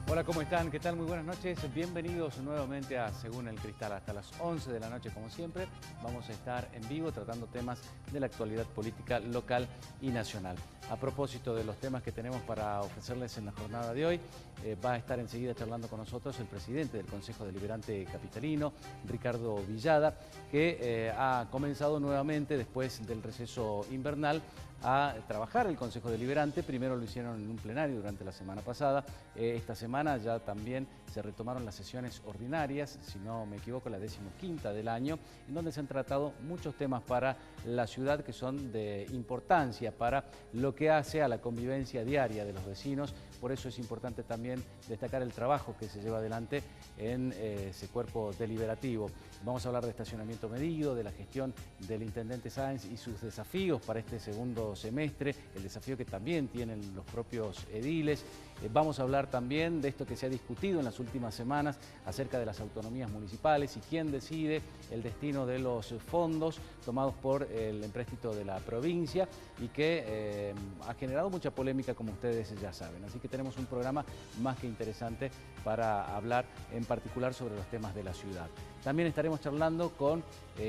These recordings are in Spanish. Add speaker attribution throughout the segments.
Speaker 1: Hola, ¿cómo están? ¿Qué tal? Muy buenas noches. Bienvenidos nuevamente a Según el Cristal. Hasta las 11 de la noche, como siempre, vamos a estar en vivo tratando temas de la actualidad política local y nacional. A propósito de los temas que tenemos para ofrecerles en la jornada de hoy, va a estar enseguida charlando con nosotros el presidente del Consejo Deliberante Capitalino, Ricardo Villada, que ha comenzado nuevamente después del receso invernal a trabajar el Consejo Deliberante. Primero lo hicieron en un plenario durante la semana pasada. Esta semana ya también se retomaron las sesiones ordinarias, si no me equivoco, la 15ª del año, en donde se han tratado muchos temas para la ciudad que son de importancia para lo que hace a la convivencia diaria de los vecinos. Por eso es importante también destacar el trabajo que se lleva adelante en ese cuerpo deliberativo. Vamos a hablar de estacionamiento medido, de la gestión del intendente Sáenz y sus desafíos para este segundo semestre, el desafío que también tienen los propios ediles. Vamos a hablar también de esto que se ha discutido en las últimas semanas acerca de las autonomías municipales y quién decide el destino de los fondos tomados por el empréstito de la provincia y que ha generado mucha polémica, como ustedes ya saben. Así que tenemos un programa más que interesante para hablar en particular sobre los temas de la ciudad. También estaremos charlando con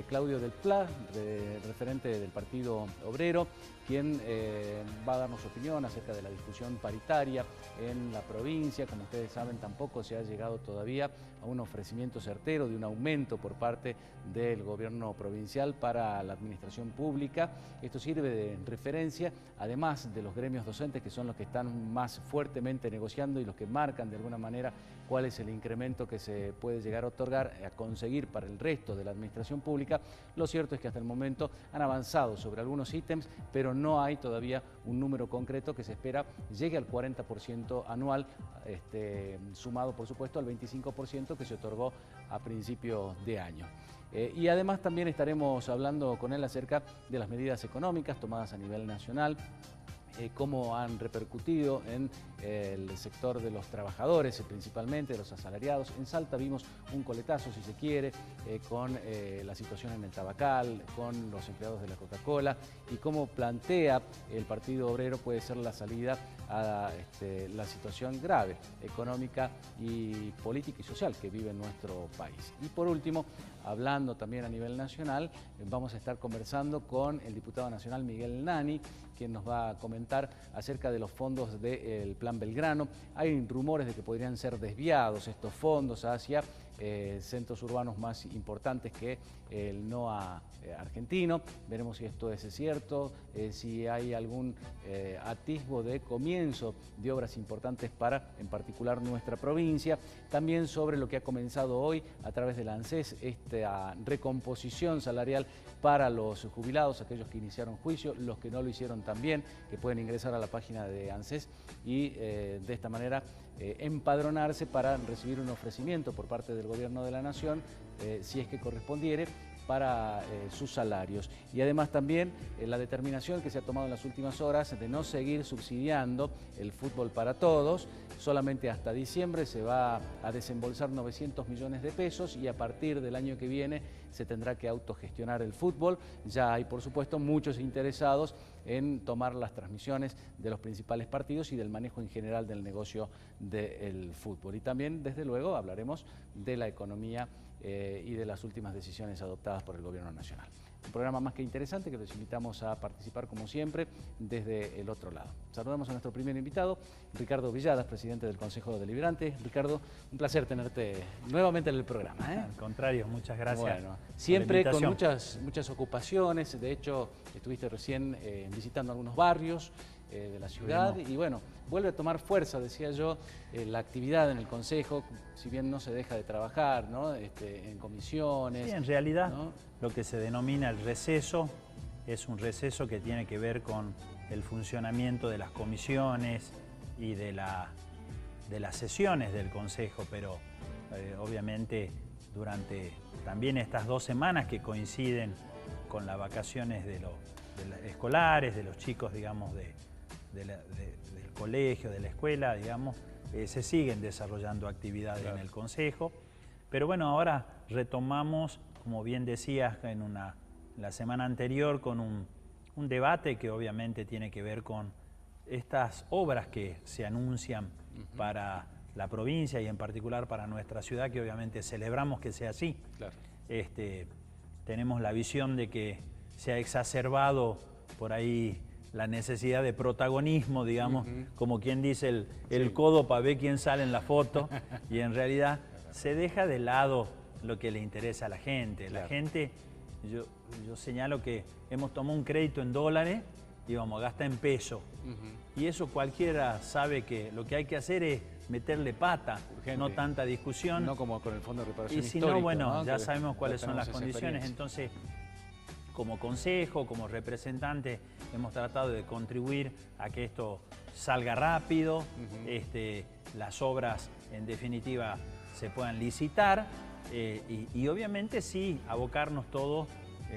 Speaker 1: Claudio Del Pla, referente del Partido Obrero, quien va a darnos su opinión acerca de la discusión paritaria en la provincia. Como ustedes saben, tampoco se ha llegado todavía a un ofrecimiento certero de un aumento por parte del gobierno provincial para la administración pública. Esto sirve de referencia, además de los gremios docentes, que son los que están más fuertemente negociando y los que marcan de alguna manera cuál es el incremento que se puede llegar a otorgar, a conseguir para el resto de la administración pública. Lo cierto es que hasta el momento han avanzado sobre algunos ítems, pero no hay todavía un número concreto que se espera llegue al 40% anual, sumado por supuesto al 25% que se otorgó a principio de año. Y además también estaremos hablando con él acerca de las medidas económicas tomadas a nivel nacional, cómo han repercutido en el sector de los trabajadores, principalmente de los asalariados. En Salta vimos un coletazo, si se quiere, con la situación en el tabacal, con los empleados de la Coca-Cola y cómo plantea el Partido Obrero puede ser la salida a la situación grave, económica y política y social que vive nuestro país. Y por último, hablando también a nivel nacional, vamos a estar conversando con el diputado nacional Miguel Nani, quien nos va a comentar acerca de los fondos del Plan Belgrano. Hay rumores de que podrían ser desviados estos fondos hacia centros urbanos más importantes que el NOA argentino. Veremos si esto es cierto, si hay algún atisbo de comienzo de obras importantes para, en particular, nuestra provincia. También sobre lo que ha comenzado hoy a través de la ANSES, esta recomposición salarial para los jubilados, aquellos que iniciaron juicio, los que no lo hicieron también, que pueden ingresar a la página de ANSES y de esta manera empadronarse para recibir un ofrecimiento por parte del Gobierno de la Nación, si es que correspondiere, para sus salarios. Y además también la determinación que se ha tomado en las últimas horas de no seguir subsidiando el fútbol para todos. Solamente hasta diciembre se va a desembolsar 900 millones de pesos y a partir del año que viene se tendrá que autogestionar el fútbol. Ya hay, por supuesto, muchos interesados en tomar las transmisiones de los principales partidos y del manejo en general del negocio del fútbol. Y también, desde luego, hablaremos de la economía y de las últimas decisiones adoptadas por el Gobierno Nacional. Un programa más que interesante que los invitamos a participar, como siempre, desde el otro lado. Saludamos a nuestro primer invitado, Ricardo Villada, presidente del Consejo Deliberante. Ricardo, un placer tenerte nuevamente en el programa.
Speaker 2: Al contrario, muchas gracias.
Speaker 1: Bueno, siempre con muchas ocupaciones. De hecho, estuviste recién visitando algunos barrios de la ciudad y bueno, vuelve a tomar fuerza, decía yo, la actividad en el Consejo, si bien no se deja de trabajar, ¿no? En comisiones.
Speaker 2: Sí, en realidad,
Speaker 1: ¿no?
Speaker 2: Lo que se denomina el receso es un receso que tiene que ver con el funcionamiento de las comisiones y de las sesiones del Consejo, pero obviamente durante también estas 2 semanas que coinciden con las vacaciones de los escolares, de los chicos, digamos, del colegio, de la escuela, digamos, se siguen desarrollando actividades en el Consejo. Pero bueno, ahora retomamos, como bien decías, la semana anterior con un debate que obviamente tiene que ver con estas obras que se anuncian para la provincia y en particular para nuestra ciudad, que obviamente celebramos que sea así.
Speaker 1: Claro.
Speaker 2: Tenemos la visión de que se ha exacerbado por ahí la necesidad de protagonismo, digamos, como quien dice el codo para ver quién sale en la foto, y en realidad se deja de lado lo que le interesa a la gente.
Speaker 1: Claro.
Speaker 2: La gente, yo señalo que hemos tomado un crédito en dólares y vamos a gastar en pesos. Y eso cualquiera sabe que lo que hay que hacer es meterle pata,
Speaker 1: urgente.
Speaker 2: No tanta discusión.
Speaker 1: No como con el Fondo de Reparación
Speaker 2: Y si
Speaker 1: Histórica,
Speaker 2: no, bueno,
Speaker 1: ¿no?
Speaker 2: ya
Speaker 1: Que
Speaker 2: sabemos cuáles son las
Speaker 1: esa
Speaker 2: condiciones.
Speaker 1: experiencia.
Speaker 2: Entonces, como consejo, como representante, hemos tratado de contribuir a que esto salga rápido, las obras, en definitiva, se puedan licitar y obviamente sí, abocarnos todos,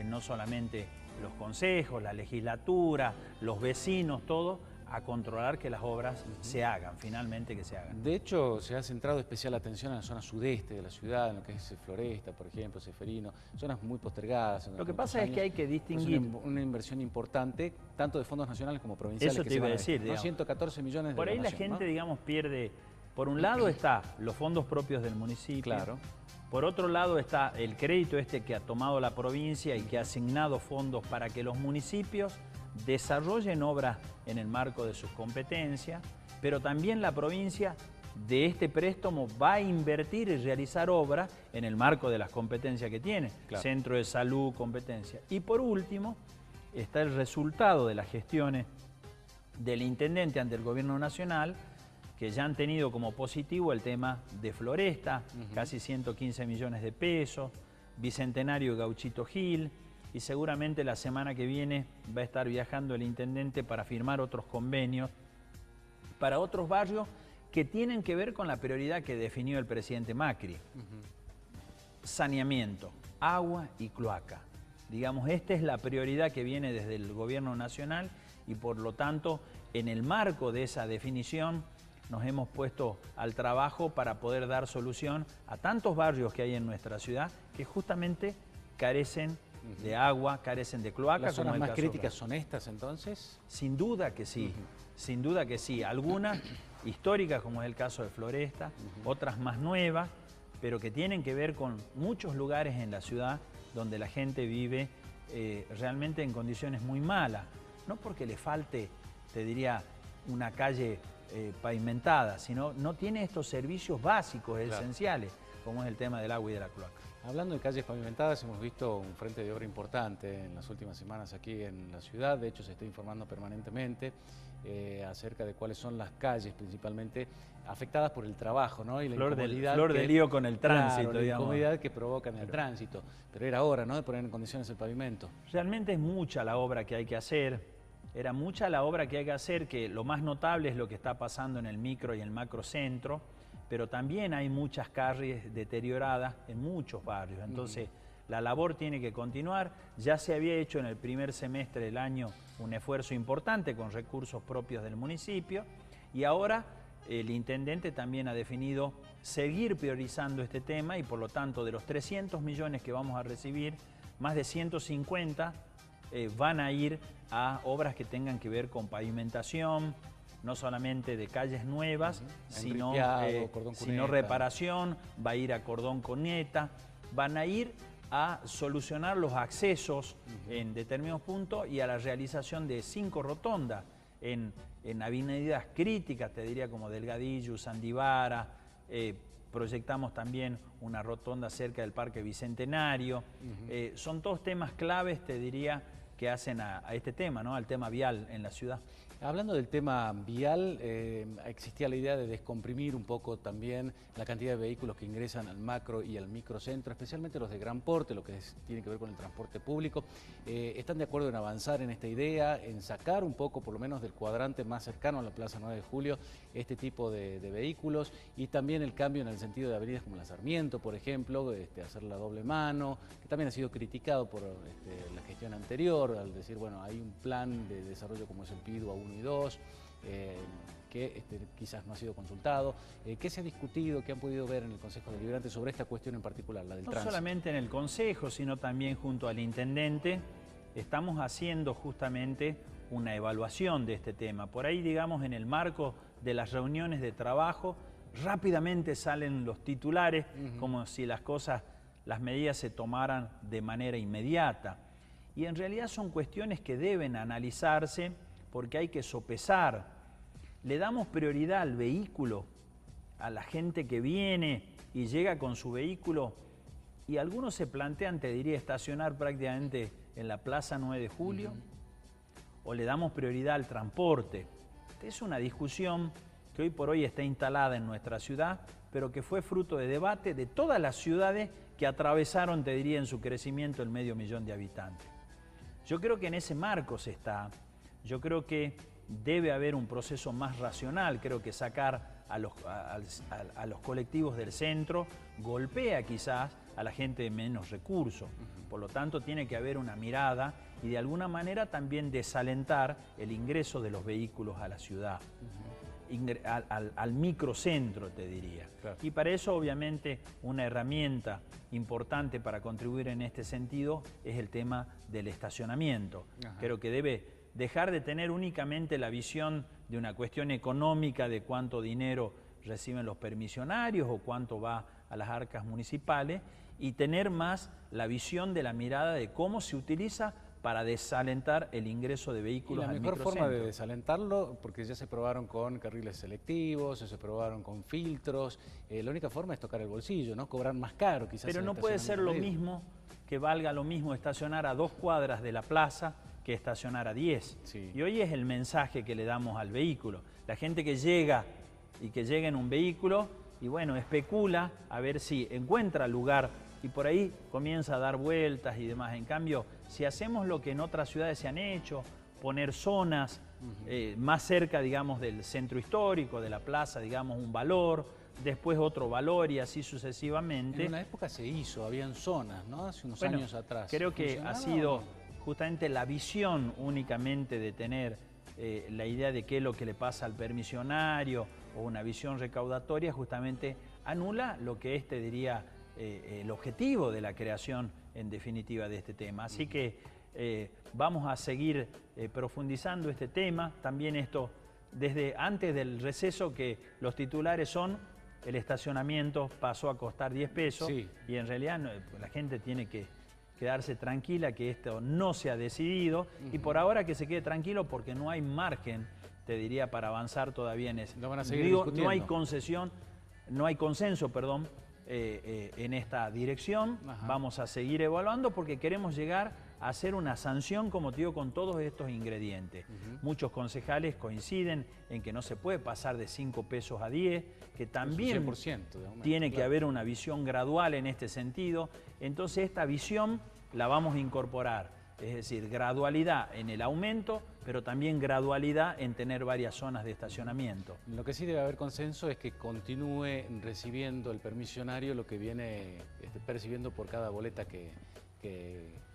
Speaker 2: no solamente los consejos, la legislatura, los vecinos, todos, a controlar que las obras se hagan, finalmente que se hagan.
Speaker 1: De hecho, se ha centrado especial atención en la zona sudeste de la ciudad, en lo que es Floresta, por ejemplo, Ceferino, zonas muy postergadas.
Speaker 2: Lo que pasa es que hay que distinguir.
Speaker 1: Es una inversión importante, tanto de fondos nacionales como provinciales.
Speaker 2: Eso te iba a decir,
Speaker 1: ¿no? 114 millones de
Speaker 2: por ahí la
Speaker 1: donación,
Speaker 2: gente,
Speaker 1: ¿no?
Speaker 2: digamos, pierde. Por un lado está los fondos propios del municipio.
Speaker 1: Claro.
Speaker 2: Por otro lado está el crédito que ha tomado la provincia y que ha asignado fondos para que los municipios desarrollen obras en el marco de sus competencias, pero también la provincia de este préstamo va a invertir y realizar obras en el marco de las competencias que tiene,
Speaker 1: Claro.
Speaker 2: Centro de salud, competencia. Y por último está el resultado de las gestiones del intendente ante el gobierno nacional, que ya han tenido como positivo el tema de Floresta, casi 115 millones de pesos, Bicentenario Gauchito Gil, y seguramente la semana que viene va a estar viajando el intendente para firmar otros convenios para otros barrios que tienen que ver con la prioridad que definió el presidente Macri. Saneamiento, agua y cloaca. Digamos, esta es la prioridad que viene desde el gobierno nacional y por lo tanto, en el marco de esa definición, nos hemos puesto al trabajo para poder dar solución a tantos barrios que hay en nuestra ciudad que justamente carecen de agua, carecen de cloaca.
Speaker 1: ¿Las zonas
Speaker 2: como el
Speaker 1: más
Speaker 2: caso
Speaker 1: críticas son estas entonces?
Speaker 2: Sin duda que sí, sin duda que sí. Algunas históricas, como es el caso de Floresta, otras más nuevas, pero que tienen que ver con muchos lugares en la ciudad donde la gente vive realmente en condiciones muy malas. No porque le falte, te diría, una calle pavimentada, sino no tiene estos servicios básicos,
Speaker 1: claro,
Speaker 2: esenciales, como es el tema del agua y de la cloaca.
Speaker 1: Hablando de calles pavimentadas, hemos visto un frente de obra importante en las últimas semanas aquí en la ciudad. De hecho, se está informando permanentemente acerca de cuáles son las calles principalmente afectadas por el trabajo, ¿no? Y la
Speaker 2: Flor
Speaker 1: incomodidad
Speaker 2: de lío con el tránsito,
Speaker 1: claro, la
Speaker 2: digamos.
Speaker 1: incomodidad que provoca en el tránsito. Pero era hora, ¿no?, de poner en condiciones el pavimento.
Speaker 2: Realmente es mucha la obra que hay que hacer. Era mucha la obra que hay que hacer, que lo más notable es lo que está pasando en el micro y el macrocentro, pero también hay muchas calles deterioradas en muchos barrios. Entonces, la labor tiene que continuar. Ya se había hecho en el primer semestre del año un esfuerzo importante con recursos propios del municipio y ahora el intendente también ha definido seguir priorizando este tema y por lo tanto de los 300 millones que vamos a recibir, más de 150 van a ir a obras que tengan que ver con pavimentación, no solamente de calles nuevas, sino reparación, va a ir a cordón cuneta, van a ir a solucionar los accesos en determinados puntos y a la realización de 5 rotondas en avenidas críticas, te diría como Delgadillo, Sandivara, proyectamos también una rotonda cerca del Parque Bicentenario. Son todos temas claves, te diría, que hacen a este tema, ¿no?, al tema vial en la ciudad.
Speaker 1: Hablando del tema vial, existía la idea de descomprimir un poco también la cantidad de vehículos que ingresan al macro y al microcentro, especialmente los de gran porte, lo que tiene que ver con el transporte público. ¿Están de acuerdo en avanzar en esta idea, en sacar un poco, por lo menos del cuadrante más cercano a la Plaza 9 de Julio, este tipo de vehículos? Y también el cambio en el sentido de avenidas como la Sarmiento, por ejemplo, hacer la doble mano, que también ha sido criticado por la gestión anterior, al decir, bueno, hay un plan de desarrollo como es el PIDU A1 y 2, que quizás no ha sido consultado. ¿Qué se ha discutido, qué han podido ver en el Consejo Deliberante sobre esta cuestión en particular, la del tránsito?
Speaker 2: No solamente en el Consejo, sino también junto al Intendente, estamos haciendo justamente una evaluación de este tema. Por ahí, digamos, en el marco de las reuniones de trabajo, rápidamente salen los titulares como si las medidas se tomaran de manera inmediata. Y en realidad son cuestiones que deben analizarse porque hay que sopesar. Le damos prioridad al vehículo, a la gente que viene y llega con su vehículo, y algunos se plantean, te diría, estacionar prácticamente en la Plaza 9 de Julio, o le damos prioridad al transporte. Es una discusión que hoy por hoy está instalada en nuestra ciudad, pero que fue fruto de debate de todas las ciudades que atravesaron, te diría, en su crecimiento el 500.000 de habitantes. Yo creo que en ese marco se está. Yo creo que debe haber un proceso más racional. Creo que sacar a los colectivos del centro golpea quizás a la gente de menos recursos. Por lo tanto, tiene que haber una mirada y de alguna manera también desalentar el ingreso de los vehículos a la ciudad. Al microcentro, te diría. Claro. Y para eso, obviamente, una herramienta importante para contribuir en este sentido es el tema del estacionamiento. Ajá. Creo que debe dejar de tener únicamente la visión de una cuestión económica de cuánto dinero reciben los permisionarios o cuánto va a las arcas municipales, y tener más la visión de la mirada de cómo se utiliza para desalentar el ingreso de vehículos al microcentro.
Speaker 1: La mejor forma de desalentarlo, porque ya se probaron con carriles selectivos, se probaron con filtros, la única forma es tocar el bolsillo, ¿no? Cobrar más caro quizás.
Speaker 2: Pero no puede ser lo mismo, que valga lo mismo estacionar a 2 cuadras de la plaza que estacionar a 10. Sí. Y hoy es el mensaje que le damos al vehículo. La gente que llega en un vehículo y bueno, especula a ver si encuentra lugar y por ahí comienza a dar vueltas y demás. En cambio, si hacemos lo que en otras ciudades se han hecho, poner zonas más cerca, digamos, del centro histórico, de la plaza, digamos, un valor, después otro valor y así sucesivamente.
Speaker 1: En una época se hizo, habían zonas, ¿no? Hace unos años atrás.
Speaker 2: Creo que ha sido justamente la visión únicamente de tener la idea de qué es lo que le pasa al permisionario o una visión recaudatoria, justamente anula lo que te diría, el objetivo de la creación en definitiva de este tema. Así que vamos a seguir profundizando este tema. También esto, desde antes del receso, que los titulares son el estacionamiento pasó a costar 10 pesos sí. Y en realidad la gente tiene que quedarse tranquila que esto no se ha decidido y por ahora que se quede tranquilo porque no hay margen, te diría, para avanzar todavía en eso.
Speaker 1: Lo van a seguir discutiendo.
Speaker 2: No hay consenso, perdón, en esta dirección. Ajá. Vamos a seguir evaluando porque queremos llegar a hacer una sanción, como te digo, con todos estos ingredientes. Muchos concejales coinciden en que no se puede pasar de 5 pesos a 10, que también tiene que haber una visión gradual en este sentido. Entonces esta visión la vamos a incorporar, es decir, gradualidad en el aumento, pero también gradualidad en tener varias zonas de estacionamiento.
Speaker 1: Lo que sí debe haber consenso es que continúe recibiendo el permisionario lo que viene percibiendo por cada boleta que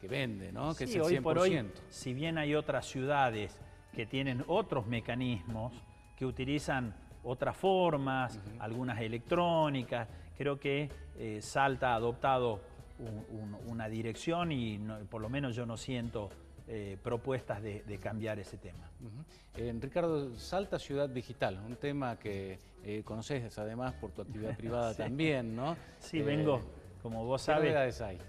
Speaker 1: vende, ¿no? Que
Speaker 2: sí,
Speaker 1: es el 100%.
Speaker 2: Hoy por hoy, si bien hay otras ciudades que tienen otros mecanismos, que utilizan otras formas, algunas electrónicas, creo que Salta ha adoptado una dirección y por lo menos yo no siento propuestas de cambiar ese tema.
Speaker 1: Ricardo, Salta Ciudad Digital, un tema que conoces además por tu actividad privada sí. También, ¿no?
Speaker 2: Sí, vengo, como vos sabes.
Speaker 1: ¿Qué novedades hay?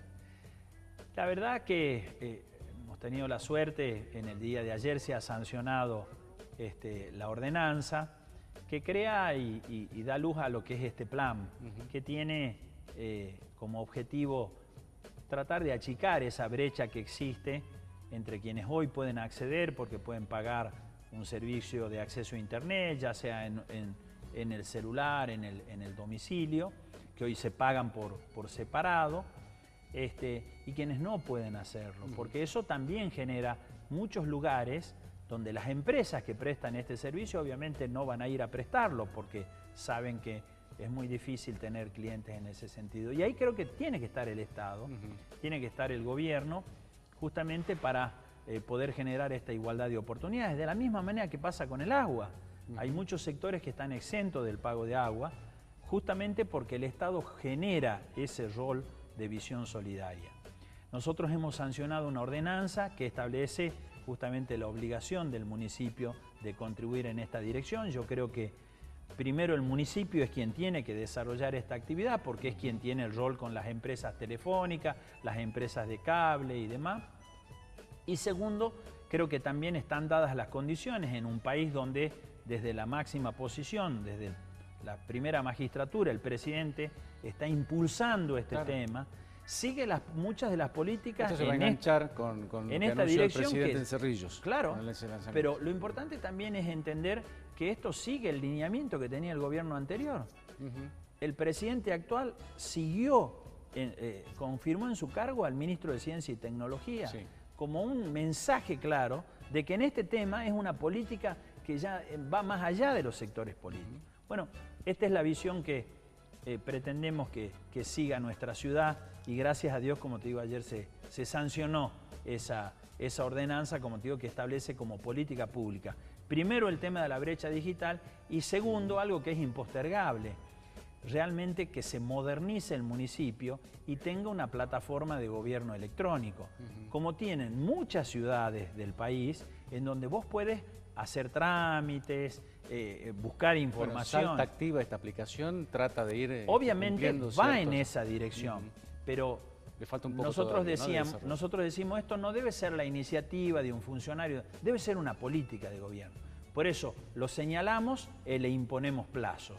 Speaker 2: La verdad que hemos tenido la suerte, en el día de ayer se ha sancionado la ordenanza que crea y da luz a lo que es este plan, que tiene como objetivo tratar de achicar esa brecha que existe entre quienes hoy pueden acceder porque pueden pagar un servicio de acceso a internet, ya sea en el celular, en el domicilio, que hoy se pagan por separado, y quienes no pueden hacerlo, porque eso también genera muchos lugares donde las empresas que prestan este servicio obviamente no van a ir a prestarlo porque saben que es muy difícil tener clientes en ese sentido. Y ahí creo que tiene que estar el Estado, tiene que estar el gobierno, justamente para poder generar esta igualdad de oportunidades, de la misma manera que pasa con el agua. Hay muchos sectores que están exentos del pago de agua, justamente porque el Estado genera ese rol de visión solidaria. Nosotros hemos sancionado una ordenanza que establece justamente la obligación del municipio de contribuir en esta dirección. Yo creo que primero el municipio es quien tiene que desarrollar esta actividad porque es quien tiene el rol con las empresas telefónicas, las empresas de cable y demás. Y segundo, creo que también están dadas las condiciones en un país donde desde la máxima posición, desde la primera magistratura, el presidente está impulsando este tema, sigue muchas de las políticas
Speaker 1: Esto se va a enganchar con lo que anunció el presidente en Cerrillos.
Speaker 2: Claro, pero lo importante también es entender que esto sigue el lineamiento que tenía el gobierno anterior. El presidente actual siguió, confirmó en su cargo al ministro de Ciencia y Tecnología como un mensaje claro de que en este tema es una política que ya va más allá de los sectores políticos. Bueno, esta es la visión que pretendemos que siga nuestra ciudad y gracias a Dios, como te digo, ayer se sancionó esa ordenanza, como te digo, que establece como política pública. Primero el tema de la brecha digital y segundo algo que es impostergable, realmente que se modernice el municipio y tenga una plataforma de gobierno electrónico, como tienen muchas ciudades del país en donde vos puedes hacer trámites, buscar información.
Speaker 1: Bueno, Salta activa esta aplicación, trata de ir
Speaker 2: obviamente va en esa dirección, pero
Speaker 1: le falta un poco
Speaker 2: nosotros decimos esto no debe ser la iniciativa de un funcionario, debe ser una política de gobierno. Por eso lo señalamos y le imponemos plazos.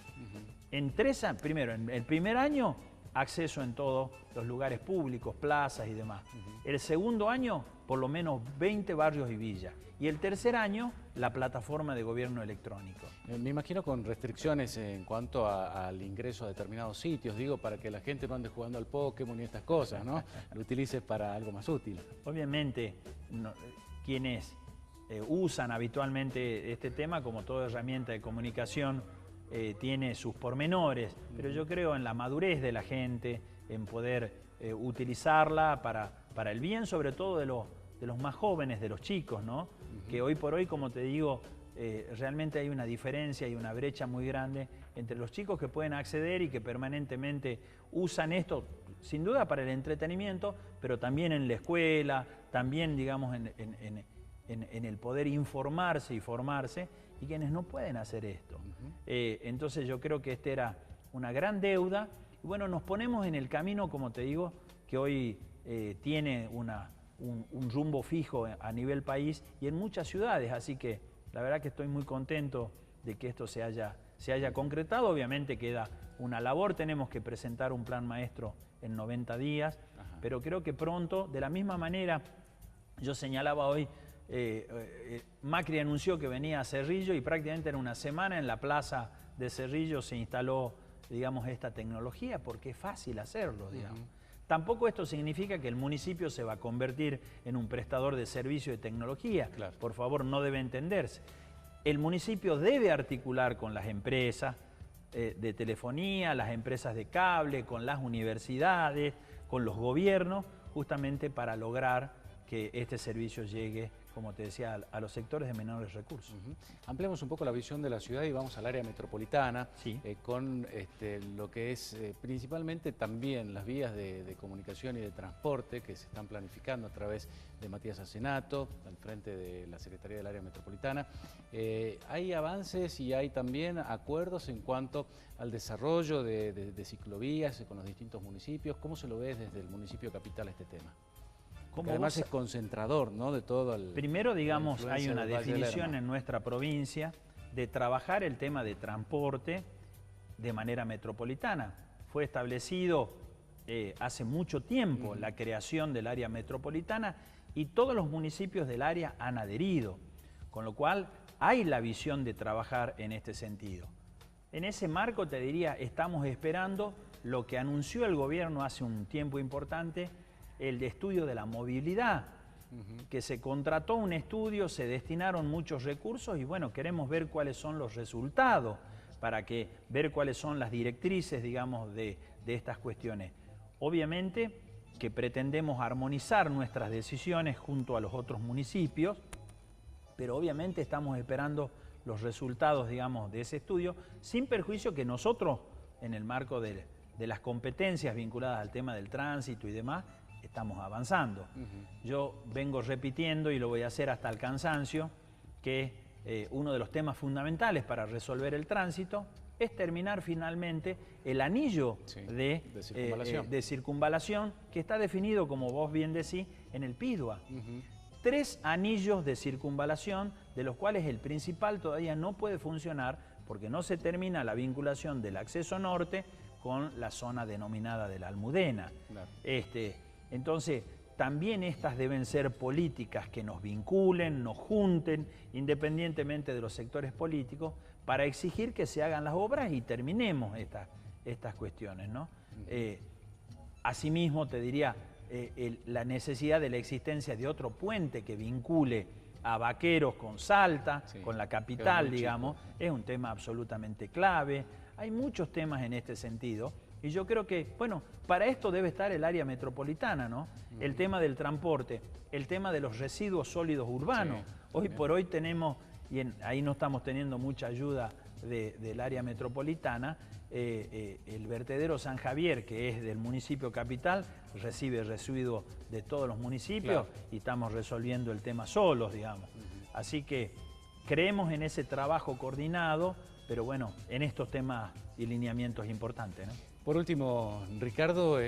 Speaker 2: Primero, en el primer año, acceso en todos los lugares públicos, plazas y demás. El segundo año, por lo menos 20 barrios y villas. Y el tercer año, la plataforma de gobierno electrónico.
Speaker 1: Me imagino con restricciones en cuanto al ingreso a determinados sitios, digo, para que la gente no ande jugando al Pokémon y estas cosas, ¿no? Lo utilice para algo más útil.
Speaker 2: Obviamente, quienes usan habitualmente este tema, como toda herramienta de comunicación, tiene sus pormenores, pero yo creo en la madurez de la gente, en poder utilizarla para el bien, sobre todo de los más jóvenes, de los chicos, ¿no? Que hoy por hoy, como te digo, realmente hay una diferencia y una brecha muy grande entre los chicos que pueden acceder y que permanentemente usan esto, sin duda para el entretenimiento, pero también en la escuela, también, digamos, en el poder informarse y formarse, y quienes no pueden hacer esto. Entonces yo creo que esta era una gran deuda, y bueno, nos ponemos en el camino, como te digo, que hoy tiene un rumbo fijo a nivel país y en muchas ciudades, así que la verdad que estoy muy contento de que esto se haya concretado. Obviamente queda una labor, tenemos que presentar un plan maestro en 90 días, pero creo que pronto, de la misma manera, yo señalaba hoy, Macri anunció que venía a Cerrillo y prácticamente en una semana en la plaza de Cerrillo se instaló, digamos, esta tecnología porque es fácil hacerlo, digamos. Tampoco esto significa que el municipio se va a convertir en un prestador de servicio de tecnología. Claro. Por favor, no debe entenderse. El municipio debe articular con las empresas de telefonía, las empresas de cable, con las universidades, con los gobiernos, justamente para lograr que este servicio llegue, como te decía, a los sectores de menores recursos.
Speaker 1: Ampliamos un poco la visión de la ciudad y vamos al área metropolitana, con lo que es principalmente también las vías de comunicación y de transporte que se están planificando a través de Matías Acenato, al frente de la Secretaría del Área Metropolitana. Hay avances y hay también acuerdos en cuanto al desarrollo de ciclovías con los distintos municipios. ¿Cómo se lo ves desde el municipio capital este tema? Porque además es concentrador, ¿no?, de todo el...
Speaker 2: Primero, digamos, hay una definición en nuestra provincia de trabajar el tema de transporte de manera metropolitana. Fue establecido hace mucho tiempo la creación del área metropolitana y todos los municipios del área han adherido, con lo cual hay la visión de trabajar en este sentido. En ese marco te diría, estamos esperando lo que anunció el gobierno hace un tiempo importante, el estudio de la movilidad, que se contrató un estudio, se destinaron muchos recursos y bueno, queremos ver cuáles son los resultados para ver cuáles son las directrices, digamos, de estas cuestiones. Obviamente que pretendemos armonizar nuestras decisiones junto a los otros municipios, pero obviamente estamos esperando los resultados, digamos, de ese estudio, sin perjuicio que nosotros, en el marco de las competencias vinculadas al tema del tránsito y demás, estamos avanzando. Yo vengo repitiendo, y lo voy a hacer hasta el cansancio, que uno de los temas fundamentales para resolver el tránsito es terminar finalmente el anillo de circunvalación que está definido, como vos bien decís, en el PIDUA. 3 anillos de circunvalación, de los cuales el principal todavía no puede funcionar porque no se termina la vinculación del acceso norte con la zona denominada de la Almudena. Claro. Entonces, también estas deben ser políticas que nos vinculen, nos junten, independientemente de los sectores políticos, para exigir que se hagan las obras y terminemos estas cuestiones, ¿no? Asimismo, te diría, la necesidad de la existencia de otro puente que vincule a Vaqueros con Salta, sí, con la capital, digamos, es un tema absolutamente clave. Hay muchos temas en este sentido y yo creo que, bueno, para esto debe estar el área metropolitana, ¿no? El tema del transporte, el tema de los residuos sólidos urbanos. Sí, hoy por hoy tenemos, y ahí no estamos teniendo mucha ayuda del área metropolitana, el vertedero San Javier, que es del municipio capital, recibe residuos de todos los municipios, claro, y estamos resolviendo el tema solos, digamos. Así que creemos en ese trabajo coordinado, pero bueno, en estos temas y lineamientos importantes, ¿no?
Speaker 1: Por último, Ricardo,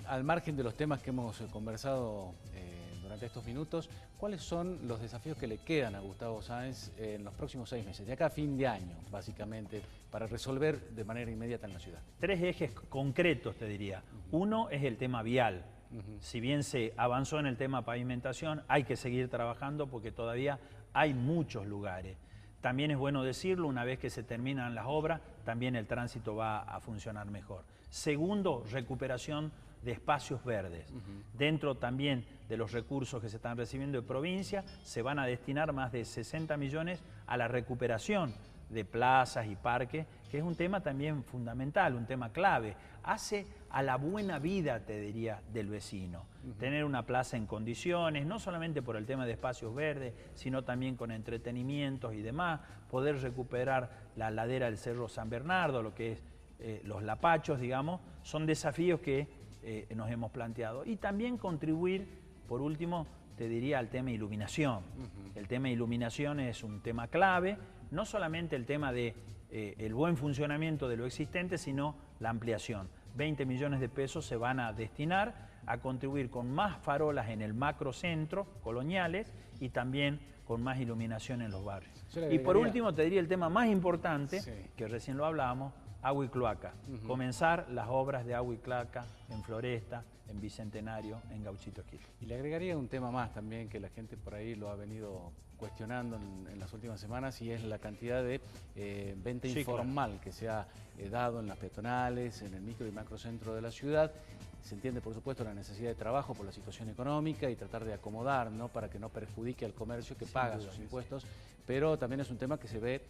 Speaker 1: al margen de los temas que hemos conversado durante estos minutos, ¿cuáles son los desafíos que le quedan a Gustavo Sáenz en los próximos 6 meses, de acá a fin de año, básicamente, para resolver de manera inmediata en la ciudad?
Speaker 2: 3 ejes concretos, te diría. Uno es el tema vial. Si bien se avanzó en el tema pavimentación, hay que seguir trabajando porque todavía hay muchos lugares. También es bueno decirlo, una vez que se terminan las obras, también el tránsito va a funcionar mejor. Segundo, recuperación de espacios verdes. Dentro también de los recursos que se están recibiendo de provincia, se van a destinar más de 60 millones a la recuperación de plazas y parques, que es un tema también fundamental, un tema clave. Hace a la buena vida, te diría, del vecino. Tener una plaza en condiciones, no solamente por el tema de espacios verdes, sino también con entretenimientos y demás, poder recuperar la ladera del Cerro San Bernardo, lo que es los lapachos, digamos, son desafíos que nos hemos planteado. Y también contribuir, por último, te diría, al tema iluminación. El tema iluminación es un tema clave, no solamente el tema de el buen funcionamiento de lo existente, sino la ampliación. 20 millones de pesos se van a destinar a contribuir con más farolas en el macrocentro, coloniales, y también con más iluminación en los barrios. Y por último, te diría el tema más importante, sí, que recién lo hablábamos, agua y cloaca. Comenzar las obras de agua y cloaca en Floresta, en Bicentenario, en Gauchito Esquil.
Speaker 1: Y le agregaría un tema más también que la gente por ahí lo ha venido cuestionando en las últimas semanas, y es la cantidad de venta informal, claro, que se ha dado en las peatonales, en el micro y macrocentro de la ciudad. Se entiende, por supuesto, la necesidad de trabajo por la situación económica y tratar de acomodar, ¿no?, para que no perjudique al comercio que paga sus impuestos, pero también es un tema que se ve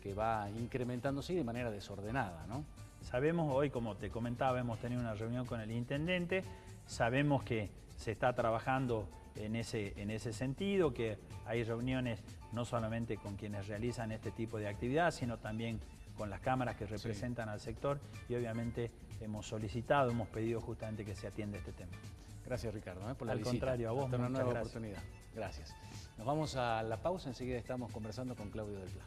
Speaker 1: que va incrementándose y de manera desordenada, ¿no?
Speaker 2: Sabemos hoy, como te comentaba, hemos tenido una reunión con el intendente, sabemos que se está trabajando en ese sentido, que hay reuniones no solamente con quienes realizan este tipo de actividad, sino también con las cámaras que representan al sector, y obviamente hemos solicitado, hemos pedido justamente que se atienda este tema.
Speaker 1: Gracias, Ricardo, por la visita.
Speaker 2: Al contrario, a vos.
Speaker 1: Hasta una nueva oportunidad. Gracias. Nos vamos a la pausa, enseguida estamos conversando con Claudio del Pla.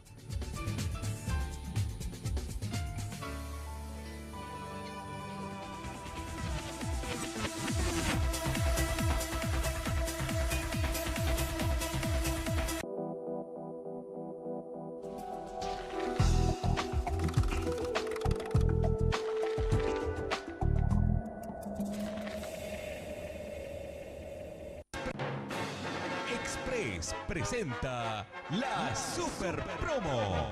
Speaker 3: Presenta la Super Promo.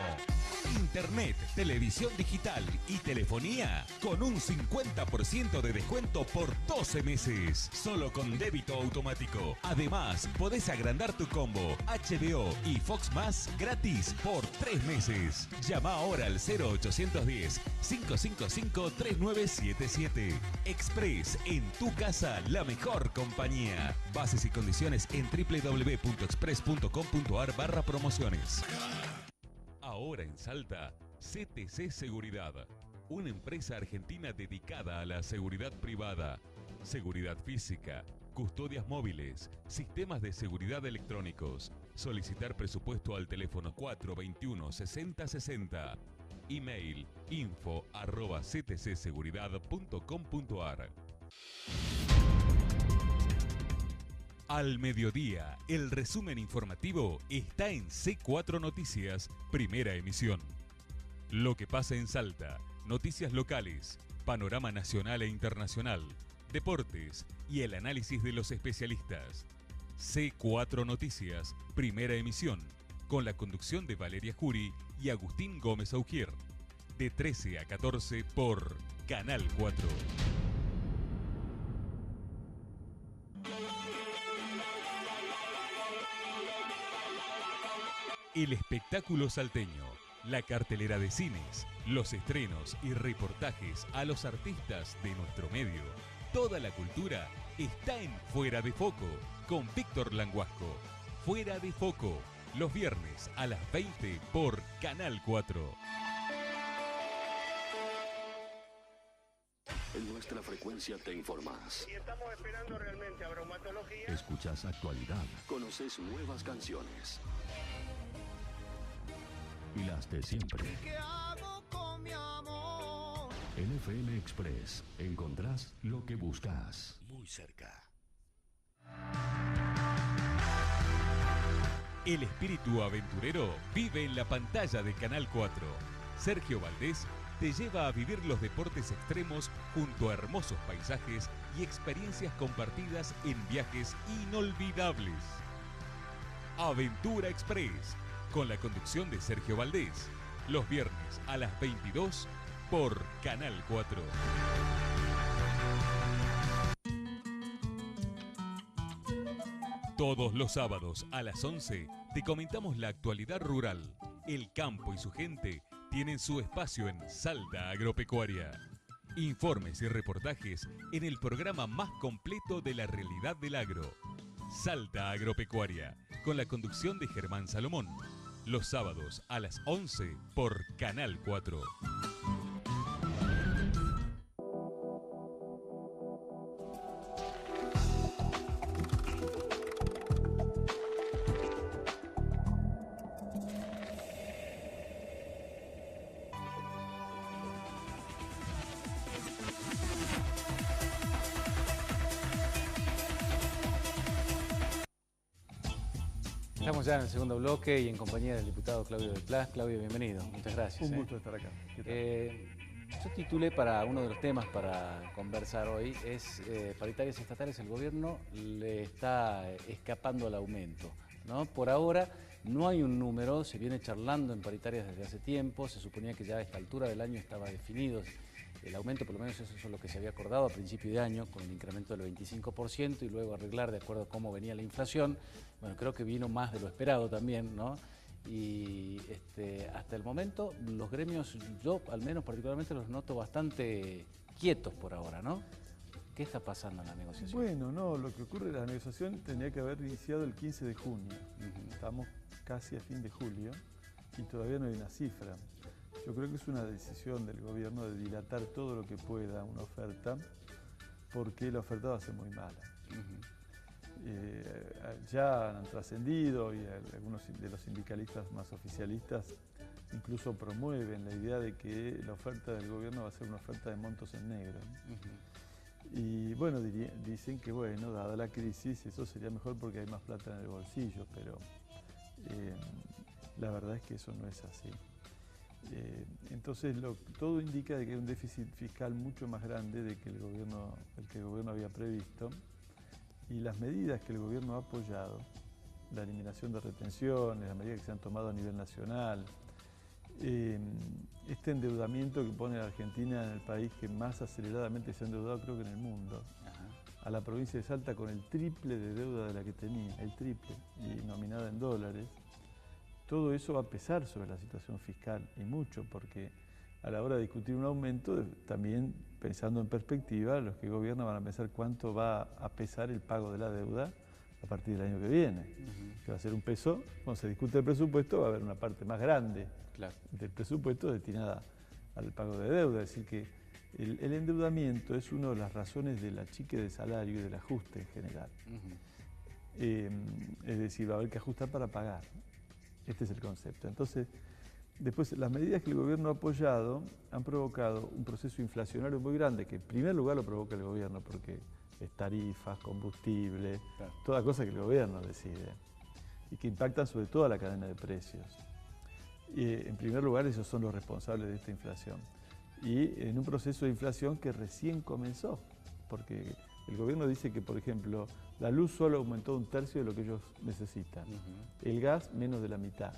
Speaker 3: Internet, televisión digital y telefonía con un 50% de descuento por 12 meses, solo con débito automático. Además, podés agrandar tu combo HBO y Fox Más gratis por 3 meses. Llama ahora al 0810-555-3977. Express, en tu casa, la mejor compañía. Bases y condiciones en www.express.com.ar/promociones. Ahora en Salta, CTC Seguridad, una empresa argentina dedicada a la seguridad privada, seguridad física, custodias móviles, sistemas de seguridad electrónicos, Solicitar presupuesto al teléfono 421-6060. Email info@ctcseguridad.com.ar. Al mediodía, el resumen informativo está en C4 Noticias, primera emisión. Lo que pasa en Salta, noticias locales, panorama nacional e internacional, deportes y el análisis de los especialistas. C4 Noticias, primera emisión, con la conducción de Valeria Jury y Agustín Gómez Augier, de 13 a 14 por Canal 4. El espectáculo salteño, la cartelera de cines, los estrenos y reportajes a los artistas de nuestro medio. Toda la cultura está en Fuera de Foco con Víctor Languasco. Fuera de Foco, los viernes a las 20 por Canal 4.
Speaker 4: En nuestra frecuencia te informás.
Speaker 5: Y estamos esperando realmente a bromatología.
Speaker 4: Escuchás actualidad. Conoces nuevas canciones. Y las de siempre.
Speaker 5: ¿Qué hago con mi amor?
Speaker 4: En FM Express encontrás lo que buscas. Muy cerca.
Speaker 3: El espíritu aventurero vive en la pantalla de Canal 4. Sergio Valdés te lleva a vivir los deportes extremos junto a hermosos paisajes y experiencias compartidas en viajes inolvidables. Aventura Express, con la conducción de Sergio Valdés, los viernes a las 22 por Canal 4. Todos los sábados a las 11 te comentamos la actualidad rural. El campo y su gente tienen su espacio en Salta Agropecuaria. Informes y reportajes en el programa más completo de la realidad del agro. Salta Agropecuaria, con la conducción de Germán Salomón. Los sábados a las 11 por Canal 4.
Speaker 1: Estamos ya en el segundo bloque y en compañía del diputado Claudio Del Plas. Claudio, bienvenido. Muchas gracias.
Speaker 6: Un gusto estar acá.
Speaker 1: Yo titulé para uno de los temas para conversar hoy, es paritarias estatales, el gobierno le está escapando al aumento, ¿no? Por ahora no hay un número, se viene charlando en paritarias desde hace tiempo, se suponía que ya a esta altura del año estaba definido el aumento, por lo menos eso es lo que se había acordado a principio de año, con el incremento del 25% y luego arreglar de acuerdo a cómo venía la inflación. Bueno, creo que vino más de lo esperado también, ¿no? Y hasta el momento los gremios, yo al menos particularmente los noto bastante quietos por ahora, ¿no? ¿Qué está pasando en la negociación?
Speaker 6: Bueno, no, lo que ocurre en la negociación tenía que haber iniciado el 15 de junio. Estamos casi a fin de julio y todavía no hay una cifra. Yo creo que es una decisión del gobierno de dilatar todo lo que pueda una oferta, porque la oferta va a ser muy mala. Ya han trascendido y algunos de los sindicalistas más oficialistas incluso promueven la idea de que la oferta del gobierno va a ser una oferta de montos en negro. Y bueno, dicen que bueno, dada la crisis, eso sería mejor porque hay más plata en el bolsillo, pero la verdad es que eso no es así. Entonces todo indica de que hay un déficit fiscal mucho más grande del que el gobierno había previsto, y las medidas que el gobierno ha apoyado, la eliminación de retenciones, las medidas que se han tomado a nivel nacional, este endeudamiento que pone a la Argentina en el país que más aceleradamente se ha endeudado creo que en el mundo, a la provincia de Salta con el triple de deuda de la que tenía, el triple, y nominada en dólares. Todo eso va a pesar sobre la situación fiscal, y mucho, porque a la hora de discutir un aumento, también pensando en perspectiva, los que gobiernan van a pensar cuánto va a pesar el pago de la deuda a partir del año que viene. Que va a ser un peso, cuando se discute el presupuesto va a haber una parte más grande del presupuesto destinada al pago de deuda. Es decir que el endeudamiento es una de las razones del achique de salario y del ajuste en general. Es decir, va a haber que ajustar para pagar. Este es el concepto. Entonces, después, las medidas que el gobierno ha apoyado han provocado un proceso inflacionario muy grande, que en primer lugar lo provoca el gobierno, porque es tarifas, combustible,
Speaker 1: Claro.
Speaker 6: toda cosa que el gobierno decide, y que impactan sobre toda la cadena de precios. En primer lugar, ellos son los responsables de esta inflación. Y en un proceso de inflación que recién comenzó, porque el gobierno dice que, por ejemplo, la luz solo aumentó 1/3 de lo que ellos necesitan, el gas menos de la mitad.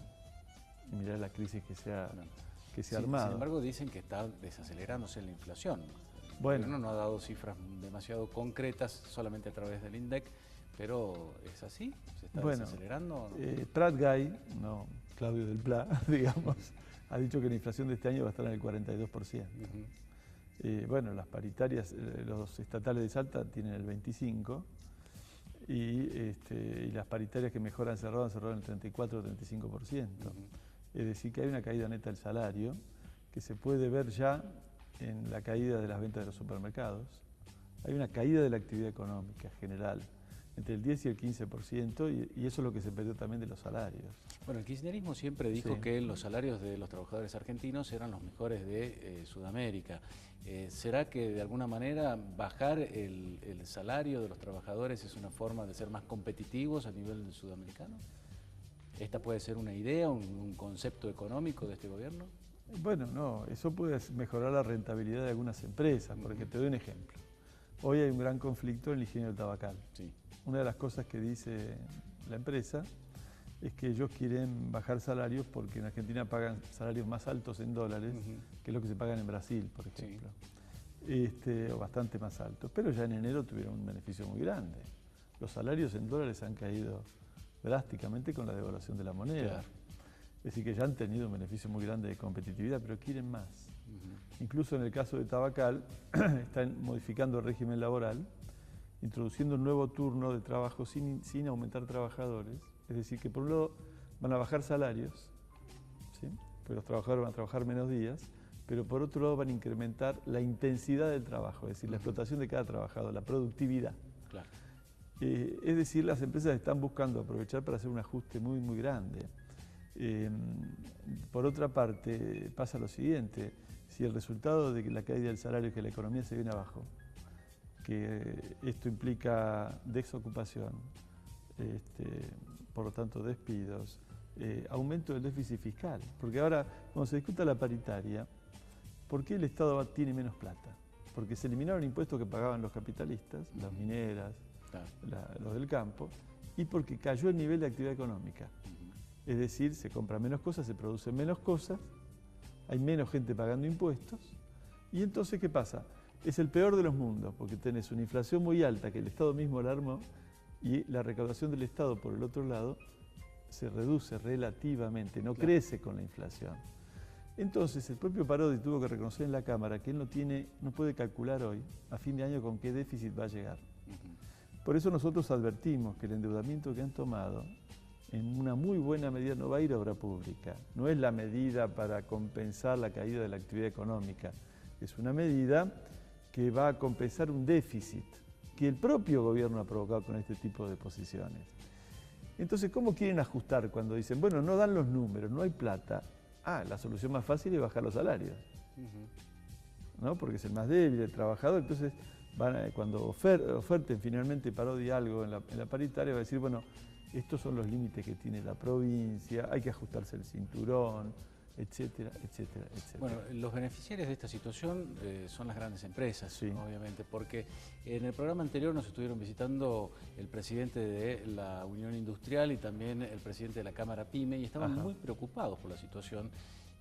Speaker 6: Y mirá la crisis que se ha
Speaker 1: Sí,
Speaker 6: armado.
Speaker 1: sin embargo, dicen que está desacelerándose la inflación.
Speaker 6: Bueno.
Speaker 1: El gobierno no ha dado cifras demasiado concretas, solamente a través del INDEC, pero ¿es así? ¿Se está desacelerando o no?
Speaker 6: Prat Guy, no, Claudio del Pla, digamos, ha dicho que la inflación de este año va a estar en el 42%. Bueno, las paritarias, los estatales de Salta tienen el 25%, y las paritarias que mejor han cerrado en el 34 o 35%. Es decir, que hay una caída neta del salario que se puede ver ya en la caída de las ventas de los supermercados. Hay una caída de la actividad económica general entre el 10 y el 15%, y eso es lo que se perdió también de los salarios.
Speaker 1: Bueno, el kirchnerismo siempre dijo
Speaker 6: Sí.
Speaker 1: que los salarios de los trabajadores argentinos eran los mejores de Sudamérica. ¿Será que de alguna manera bajar el salario de los trabajadores es una forma de ser más competitivos a nivel sudamericano? ¿Esta puede ser una idea, un concepto económico de este gobierno?
Speaker 6: Bueno, no, eso puede mejorar la rentabilidad de algunas empresas, porque te doy un ejemplo. Hoy hay un gran conflicto en el ingenio del tabacal.
Speaker 1: Sí.
Speaker 6: Una de las cosas que dice la empresa es que ellos quieren bajar salarios porque en Argentina pagan salarios más altos en dólares que lo que se pagan en Brasil, por ejemplo. O bastante más altos. Pero ya en enero tuvieron un beneficio muy grande. Los salarios en dólares han caído drásticamente con la devaluación de la moneda.
Speaker 1: Claro.
Speaker 6: Es decir, que ya han tenido un beneficio muy grande de competitividad, pero quieren más. Incluso en el caso de Tabacal, están modificando el régimen laboral, introduciendo un nuevo turno de trabajo sin aumentar trabajadores. Es decir, que por un lado van a bajar salarios, ¿sí? Porque los trabajadores van a trabajar menos días, pero por otro lado van a incrementar la intensidad del trabajo, es decir, la explotación de cada trabajador, la productividad.
Speaker 1: Claro.
Speaker 6: Es decir, las empresas están buscando aprovechar para hacer un ajuste muy, muy grande. Por otra parte, pasa lo siguiente: si el resultado de la caída del salario es que la economía se viene abajo, que esto implica desocupación, por lo tanto despidos, aumento del déficit fiscal, porque ahora cuando se discuta la paritaria, ¿por qué el Estado tiene menos plata? Porque se eliminaron impuestos que pagaban los capitalistas, las mineras, los del campo, y porque cayó el nivel de actividad económica. Es decir, se compran menos cosas, se producen menos cosas, hay menos gente pagando impuestos, y entonces, ¿qué pasa? Es el peor de los mundos, porque tenés una inflación muy alta que el Estado mismo la armó, y la recaudación del Estado, por el otro lado, se reduce relativamente, no crece con la inflación. Entonces, el propio Parodi tuvo que reconocer en la Cámara que él no puede calcular hoy, a fin de año, con qué déficit va a llegar. Por eso nosotros advertimos que el endeudamiento que han tomado, en una muy buena medida, no va a ir a obra pública. No es la medida para compensar la caída de la actividad económica. Es una medida que va a compensar un déficit que el propio gobierno ha provocado con este tipo de posiciones. Entonces, ¿cómo quieren ajustar cuando dicen, bueno, no dan los números, no hay plata? La solución más fácil es bajar los salarios, ¿no? Porque es el más débil, el trabajador. Entonces, cuando oferten finalmente Parodi algo en la paritaria, va a decir, bueno, estos son los límites que tiene la provincia, hay que ajustarse el cinturón, etcétera, etcétera, etcétera.
Speaker 1: Bueno, los beneficiarios de esta situación son las grandes empresas,
Speaker 6: Sí.
Speaker 1: obviamente, porque en el programa anterior nos estuvieron visitando el presidente de la Unión Industrial y también el presidente de la Cámara PYME, y estaban muy preocupados por la situación.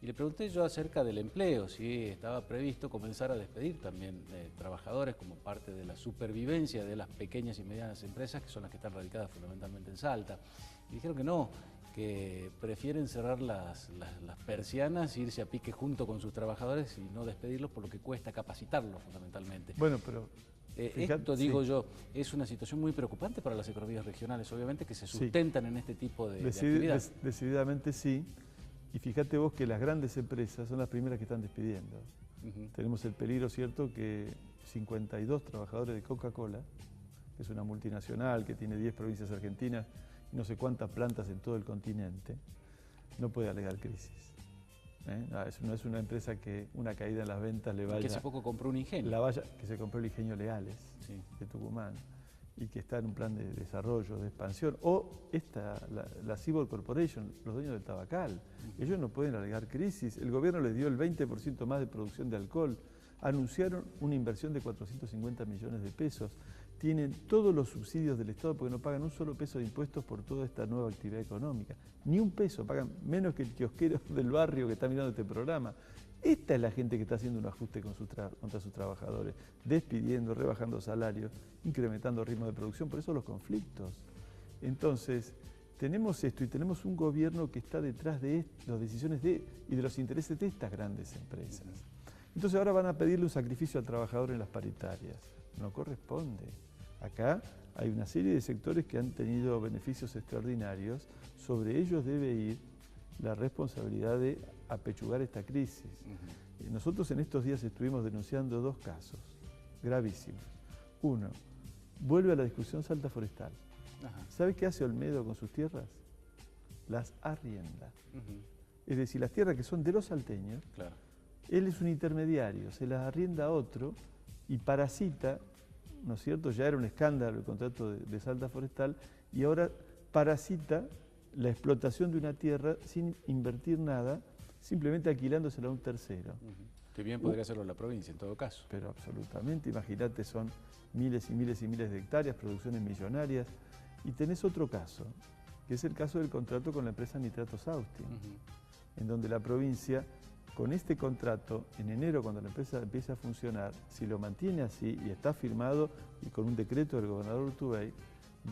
Speaker 1: Y le pregunté yo acerca del empleo, si estaba previsto comenzar a despedir también trabajadores como parte de la supervivencia de las pequeñas y medianas empresas, que son las que están radicadas fundamentalmente en Salta. Y dijeron que no, que prefieren cerrar las persianas, irse a pique junto con sus trabajadores y no despedirlos por lo que cuesta capacitarlos fundamentalmente.
Speaker 6: Bueno, pero
Speaker 1: esto, digo yo, es una situación muy preocupante para las economías regionales, obviamente, que se sustentan en este tipo de actividad.
Speaker 6: Decididamente sí. Y fíjate vos que las grandes empresas son las primeras que están despidiendo. Tenemos el peligro, ¿cierto?, que 52 trabajadores de Coca-Cola que es una multinacional, que tiene 10 provincias argentinas y no sé cuántas plantas en todo el continente, no puede alegar crisis. No es una empresa que una caída en las ventas le vaya...
Speaker 1: Que hace poco compró un ingenio.
Speaker 6: Que se compró el ingenio Leales, sí, de Tucumán, y que está en un plan de desarrollo, de expansión. O la Seaboard Corporation, los dueños del Tabacal. Ellos no pueden alegar crisis. El gobierno les dio el 20% más de producción de alcohol. Anunciaron una inversión de 450 millones de pesos. Tienen todos los subsidios del Estado porque no pagan un solo peso de impuestos por toda esta nueva actividad económica. Ni un peso, pagan menos que el kiosquero del barrio que está mirando este programa. Esta es la gente que está haciendo un ajuste contra sus trabajadores, despidiendo, rebajando salarios, incrementando ritmo de producción, por eso los conflictos. Entonces, tenemos esto y tenemos un gobierno que está detrás de las decisiones y de los intereses de estas grandes empresas. Entonces ahora van a pedirle un sacrificio al trabajador en las paritarias. No corresponde. Acá hay una serie de sectores que han tenido beneficios extraordinarios. Sobre ellos debe ir la responsabilidad de apechugar esta crisis. Nosotros en estos días estuvimos denunciando 2 casos gravísimos. Uno, vuelve a la discusión Salta Forestal. ¿Sabe qué hace Olmedo con sus tierras? Las arrienda. Es decir, las tierras que son de los salteños, claro, él es un intermediario, se las arrienda a otro y parasita, ¿no es cierto? Ya era un escándalo el contrato de Salta Forestal y ahora parasita la explotación de una tierra sin invertir nada, simplemente alquilándosela a un tercero.
Speaker 1: Que bien podría hacerlo la provincia en todo caso.
Speaker 6: Pero absolutamente, imagínate, son miles y miles y miles de hectáreas, producciones millonarias. Y tenés otro caso, que es el caso del contrato con la empresa Nitratos Austin, en donde la provincia, con este contrato, en enero, cuando la empresa empieza a funcionar, si lo mantiene así y está firmado y con un decreto del gobernador Urtubey,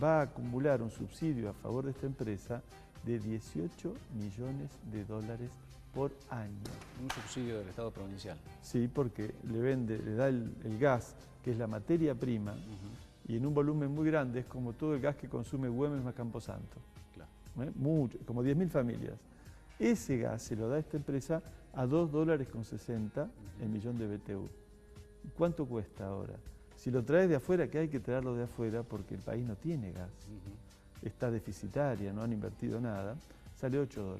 Speaker 6: va a acumular un subsidio a favor de esta empresa de 18 millones de dólares por año.
Speaker 1: Un subsidio del Estado provincial.
Speaker 6: Sí, porque le da el gas, que es la materia prima, y en un volumen muy grande, es como todo el gas que consume Güemes más Camposanto. Claro. Mucho, como 10.000 familias. Ese gas se lo da a esta empresa a $2.60 el millón de BTU. ¿Y cuánto cuesta ahora? Si lo traes de afuera, que hay que traerlo de afuera porque el país no tiene gas, está deficitaria, no han invertido nada, sale $8.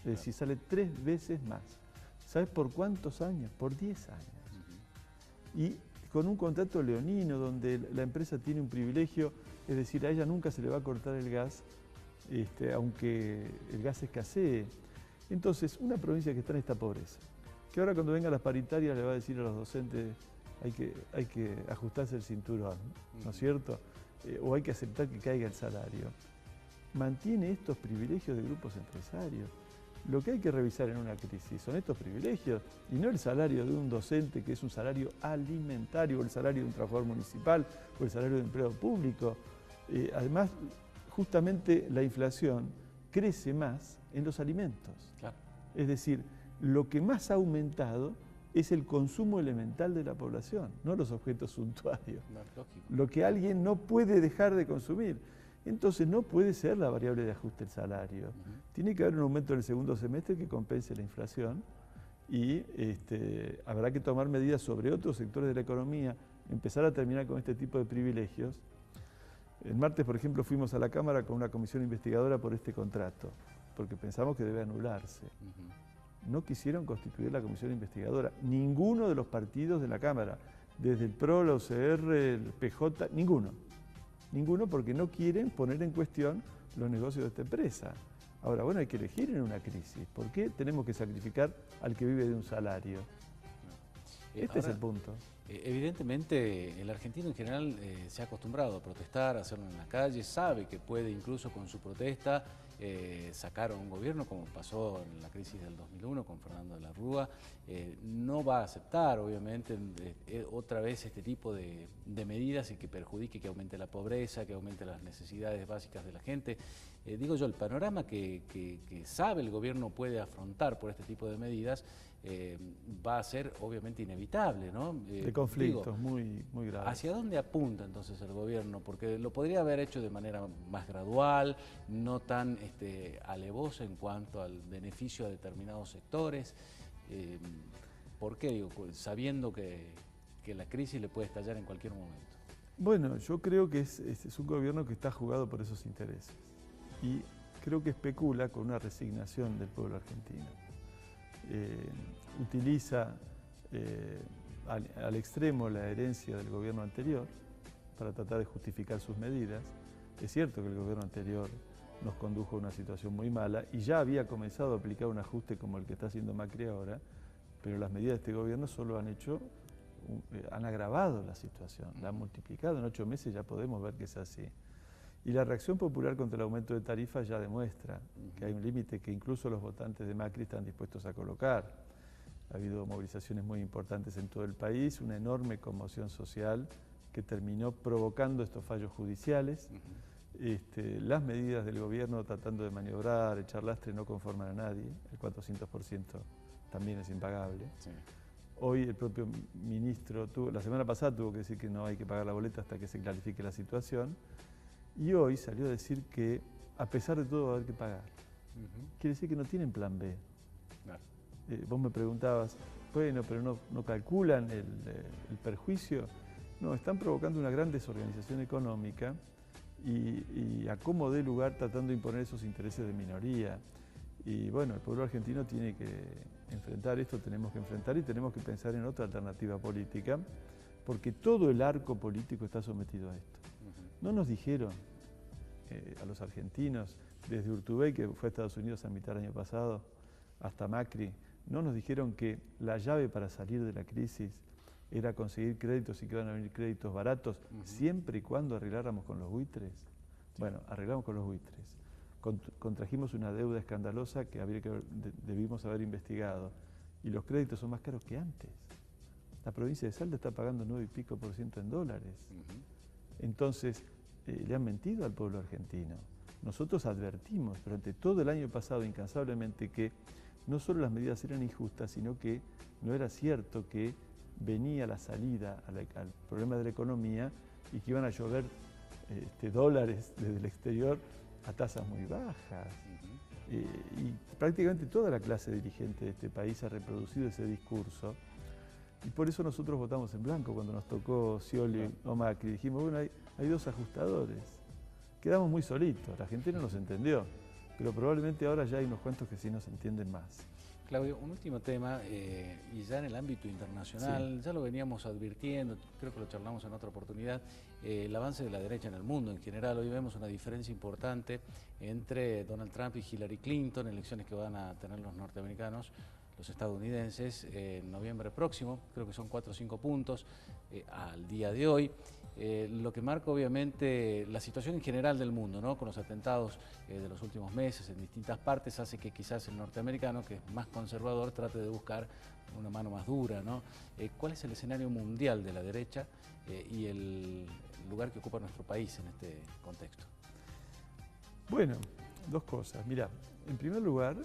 Speaker 6: Es decir, sale 3 veces más. ¿Sabes por cuántos años? Por 10 años. Y con un contrato leonino donde la empresa tiene un privilegio, es decir, a ella nunca se le va a cortar el gas, aunque el gas escasee. Entonces, una provincia que está en esta pobreza, que ahora cuando vengan las paritarias le va a decir a los docentes hay que ajustarse el cinturón, ¿no es cierto? O hay que aceptar que caiga el salario. Mantiene estos privilegios de grupos empresarios. Lo que hay que revisar en una crisis son estos privilegios y no el salario de un docente que es un salario alimentario, o el salario de un trabajador municipal, o el salario de empleado público. Además, justamente la inflación crece más en los alimentos. Claro. Es decir, lo que más ha aumentado es el consumo elemental de la población, no los objetos suntuarios. Lo que alguien no puede dejar de consumir. Entonces no puede ser la variable de ajuste el salario. Tiene que haber un aumento en el segundo semestre que compense la inflación y habrá que tomar medidas sobre otros sectores de la economía, empezar a terminar con este tipo de privilegios. El martes, por ejemplo, fuimos a la Cámara con una comisión investigadora por este contrato, porque pensamos que debe anularse. No quisieron constituir la comisión investigadora. Ninguno de los partidos de la Cámara, desde el PRO, la UCR, el PJ, ninguno. Ninguno porque no quieren poner en cuestión los negocios de esta empresa. Ahora, bueno, hay que elegir en una crisis. ¿Por qué tenemos que sacrificar al que vive de un salario? Este es el punto.
Speaker 1: Evidentemente, el argentino en general se ha acostumbrado a protestar, a hacerlo en la calle, sabe que puede incluso con su protesta sacar a un gobierno, como pasó en la crisis del 2001 con Fernando de la Rúa. No va a aceptar, obviamente, otra vez este tipo de medidas y que perjudique, que aumente la pobreza, que aumente las necesidades básicas de la gente. Digo yo, el panorama que sabe el gobierno puede afrontar por este tipo de medidas va a ser obviamente inevitable, ¿no?
Speaker 6: De conflictos muy graves.
Speaker 1: ¿Hacia dónde apunta entonces el gobierno? Porque lo podría haber hecho de manera más gradual, no tan alevosa en cuanto al beneficio a determinados sectores. ¿Por qué? Digo, sabiendo que la crisis le puede estallar en cualquier momento.
Speaker 6: Bueno, yo creo que es un gobierno que está jugado por esos intereses y creo que especula con una resignación del pueblo argentino. Utiliza al extremo la herencia del gobierno anterior para tratar de justificar sus medidas. Es cierto que el gobierno anterior nos condujo a una situación muy mala y ya había comenzado a aplicar un ajuste como el que está haciendo Macri ahora, pero las medidas de este gobierno solo han agravado la situación, la han multiplicado. En 8 meses ya podemos ver que es así. Y la reacción popular contra el aumento de tarifas ya demuestra que hay un límite que incluso los votantes de Macri están dispuestos a colocar. Ha habido movilizaciones muy importantes en todo el país, una enorme conmoción social que terminó provocando estos fallos judiciales. Las medidas del gobierno tratando de maniobrar, echar lastre, no conforman a nadie. El 400% también es impagable. Sí. Hoy el propio ministro, la semana pasada tuvo que decir que no hay que pagar la boleta hasta que se clarifique la situación. Y hoy salió a decir que a pesar de todo va a haber que pagar. Quiere decir que no tienen plan B. Claro. Vos me preguntabas, bueno, pero no calculan el perjuicio. No, están provocando una gran desorganización económica y a como dé lugar tratando de imponer esos intereses de minoría. Y bueno, el pueblo argentino tiene que enfrentar esto, tenemos que enfrentar y tenemos que pensar en otra alternativa política, porque todo el arco político está sometido a esto. No nos dijeron a los argentinos, desde Urtubey, que fue a Estados Unidos a mitad del año pasado, hasta Macri, no nos dijeron que la llave para salir de la crisis era conseguir créditos y que iban a venir créditos baratos, siempre y cuando arregláramos con los buitres. Sí. Bueno, arreglamos con los buitres. Contrajimos una deuda escandalosa que debimos haber investigado y los créditos son más caros que antes. La provincia de Salta está pagando 9 y pico % en dólares. Entonces, le han mentido al pueblo argentino. Nosotros advertimos durante todo el año pasado incansablemente que no solo las medidas eran injustas, sino que no era cierto que venía la salida al problema de la economía y que iban a llover dólares desde el exterior a tasas muy bajas. Y prácticamente toda la clase dirigente de este país ha reproducido ese discurso. Y por eso nosotros votamos en blanco cuando nos tocó Scioli o Macri. Dijimos, bueno, hay dos ajustadores. Quedamos muy solitos, la gente no nos entendió, pero probablemente ahora ya hay unos cuantos que sí nos entienden más.
Speaker 1: Claudio, un último tema, y ya en el ámbito internacional, ya lo veníamos advirtiendo, creo que lo charlamos en otra oportunidad, el avance de la derecha en el mundo en general. Hoy vemos una diferencia importante entre Donald Trump y Hillary Clinton, elecciones que van a tener los norteamericanos, los estadounidenses, en noviembre próximo, creo que son 4 o 5 puntos al día de hoy. Lo que marca obviamente la situación en general del mundo, ¿no? Con los atentados de los últimos meses en distintas partes, hace que quizás el norteamericano, que es más conservador, trate de buscar una mano más dura, ¿no? ¿Cuál es el escenario mundial de la derecha y el lugar que ocupa nuestro país en este contexto?
Speaker 6: Bueno, dos cosas. Mirá, en primer lugar,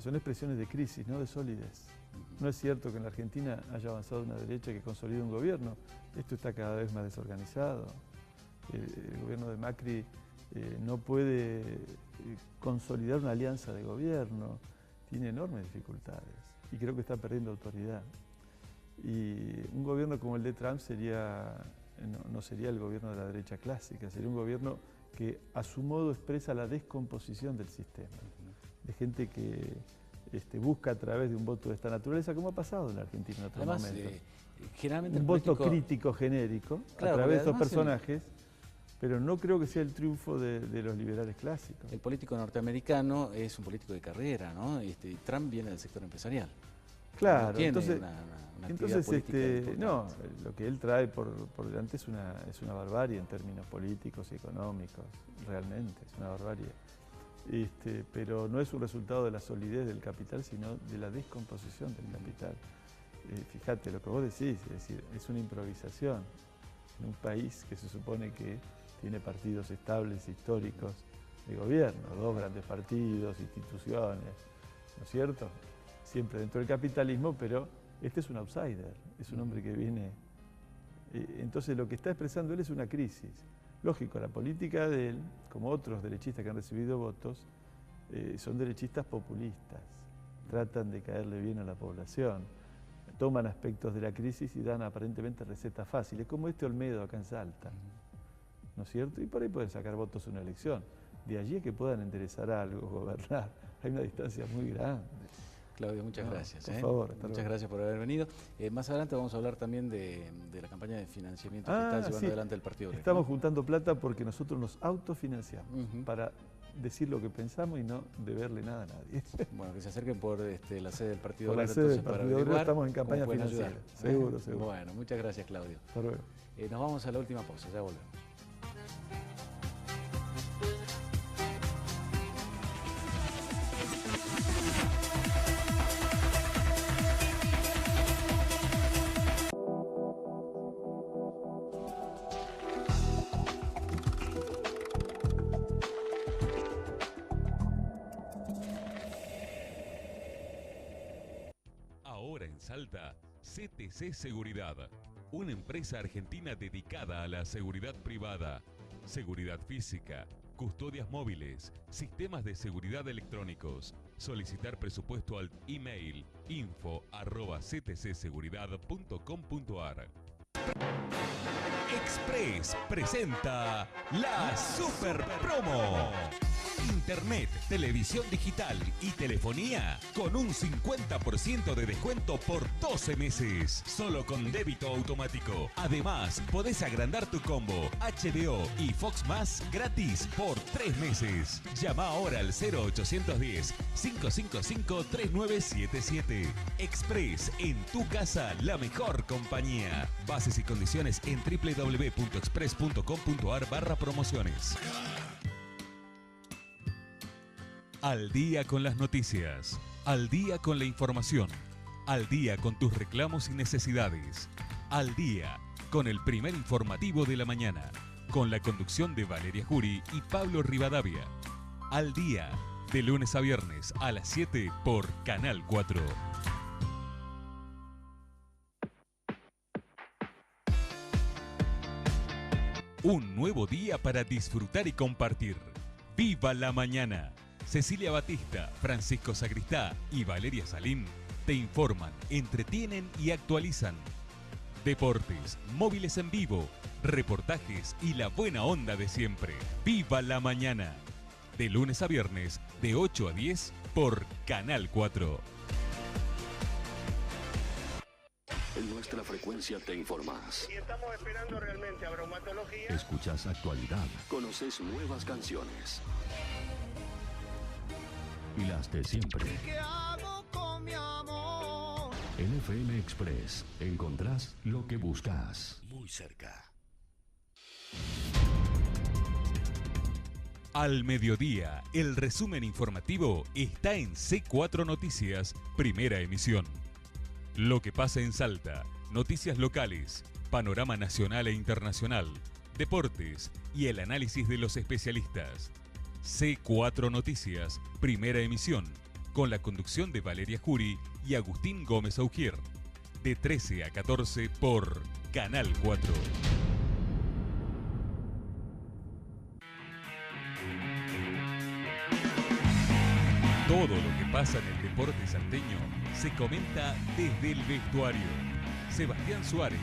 Speaker 6: son expresiones de crisis, no de solidez. No es cierto que en la Argentina haya avanzado una derecha que consolide un gobierno. Esto está cada vez más desorganizado. El gobierno de Macri no puede consolidar una alianza de gobierno. Tiene enormes dificultades y creo que está perdiendo autoridad. Y un gobierno como el de Trump no sería el gobierno de la derecha clásica, sería un gobierno que a su modo expresa la descomposición del sistema, de gente que busca a través de un voto de esta naturaleza, como ha pasado en la Argentina en otros momentos.
Speaker 1: Generalmente
Speaker 6: un voto crítico genérico, claro, a través de estos personajes, pero no creo que sea el triunfo de los liberales clásicos.
Speaker 1: El político norteamericano es un político de carrera, ¿no? Y Trump viene del sector empresarial.
Speaker 6: Claro,
Speaker 1: no tiene
Speaker 6: entonces,
Speaker 1: no,
Speaker 6: lo que él trae por delante es una barbarie en términos políticos y económicos, realmente, es una barbarie. Pero no es un resultado de la solidez del capital, sino de la descomposición del capital. Fíjate lo que vos decís, es decir, es una improvisación en un país que se supone que tiene partidos estables, históricos de gobierno, 2 grandes partidos, instituciones, ¿no es cierto? Siempre dentro del capitalismo, pero este es un outsider, es un hombre que viene. Entonces lo que está expresando él es una crisis. Lógico, la política de él, como otros derechistas que han recibido votos, son derechistas populistas, tratan de caerle bien a la población. toman aspectos de la crisis y dan aparentemente recetas fáciles, como este Olmedo acá en Salta, ¿no es cierto? Y por ahí pueden sacar votos en una elección. De allí a que puedan enderezar algo, gobernar, hay una distancia muy grande.
Speaker 1: Claudio, muchas gracias.
Speaker 6: Por favor.
Speaker 1: Muchas gracias por haber venido. Más adelante vamos a hablar también de la campaña de financiamiento que está llevando adelante el Partido Obrero.
Speaker 6: Estamos juntando plata porque nosotros nos autofinanciamos para decir lo que pensamos y no deberle nada a nadie.
Speaker 1: Bueno, que se acerquen por la sede del Partido
Speaker 6: Por
Speaker 1: Obrero.
Speaker 6: la sede del Partido Obrero estamos en campaña financiera. Seguro.
Speaker 1: Bueno, muchas gracias, Claudio.
Speaker 6: Hasta luego.
Speaker 1: Nos vamos a la última pausa, ya volvemos.
Speaker 3: Ahora en Salta, CTC Seguridad, una empresa argentina dedicada a la seguridad privada, seguridad física, custodias móviles, sistemas de seguridad electrónicos. Solicitar presupuesto al email info@ctcseguridad.com.ar. Express presenta la Super Promo. Internet, televisión digital y telefonía con un 50% de descuento por 12 meses, solo con débito automático. Además, podés agrandar tu combo HBO y Fox Más gratis por 3 meses. Llama ahora al 0810-555-3977. Express, en tu casa, la mejor compañía. Bases y condiciones en www.express.com.ar/promociones. Al día con las noticias, al día con la información, al día con tus reclamos y necesidades, al día con el primer informativo de la mañana, con la conducción de Valeria Jury y Pablo Rivadavia. Al día, de lunes a viernes a las 7 por Canal 4. Un nuevo día para disfrutar y compartir. ¡Viva la mañana! Cecilia Batista, Francisco Sagristá y Valeria Salín te informan, entretienen y actualizan. Deportes, móviles en vivo, reportajes y la buena onda de siempre. ¡Viva la mañana! De lunes a viernes, de 8 a 10 por Canal 4.
Speaker 4: En nuestra frecuencia te informas.
Speaker 5: Y estamos esperando realmente a bromatología.
Speaker 4: Escuchas actualidad. Conoces nuevas canciones. Y las de siempre.
Speaker 5: ¿Qué hago con mi amor?
Speaker 4: En FM Express encontrás lo que buscas. Muy cerca.
Speaker 3: Al mediodía, el resumen informativo está en C4 Noticias, primera emisión. Lo que pasa en Salta, noticias locales, panorama nacional e internacional, deportes y el análisis de los especialistas. C4 Noticias, primera emisión, con la conducción de Valeria Jury y Agustín Gómez Augier, de 13 a 14 por Canal 4. Todo lo que pasa en el deporte salteño se comenta desde el vestuario. Sebastián Suárez,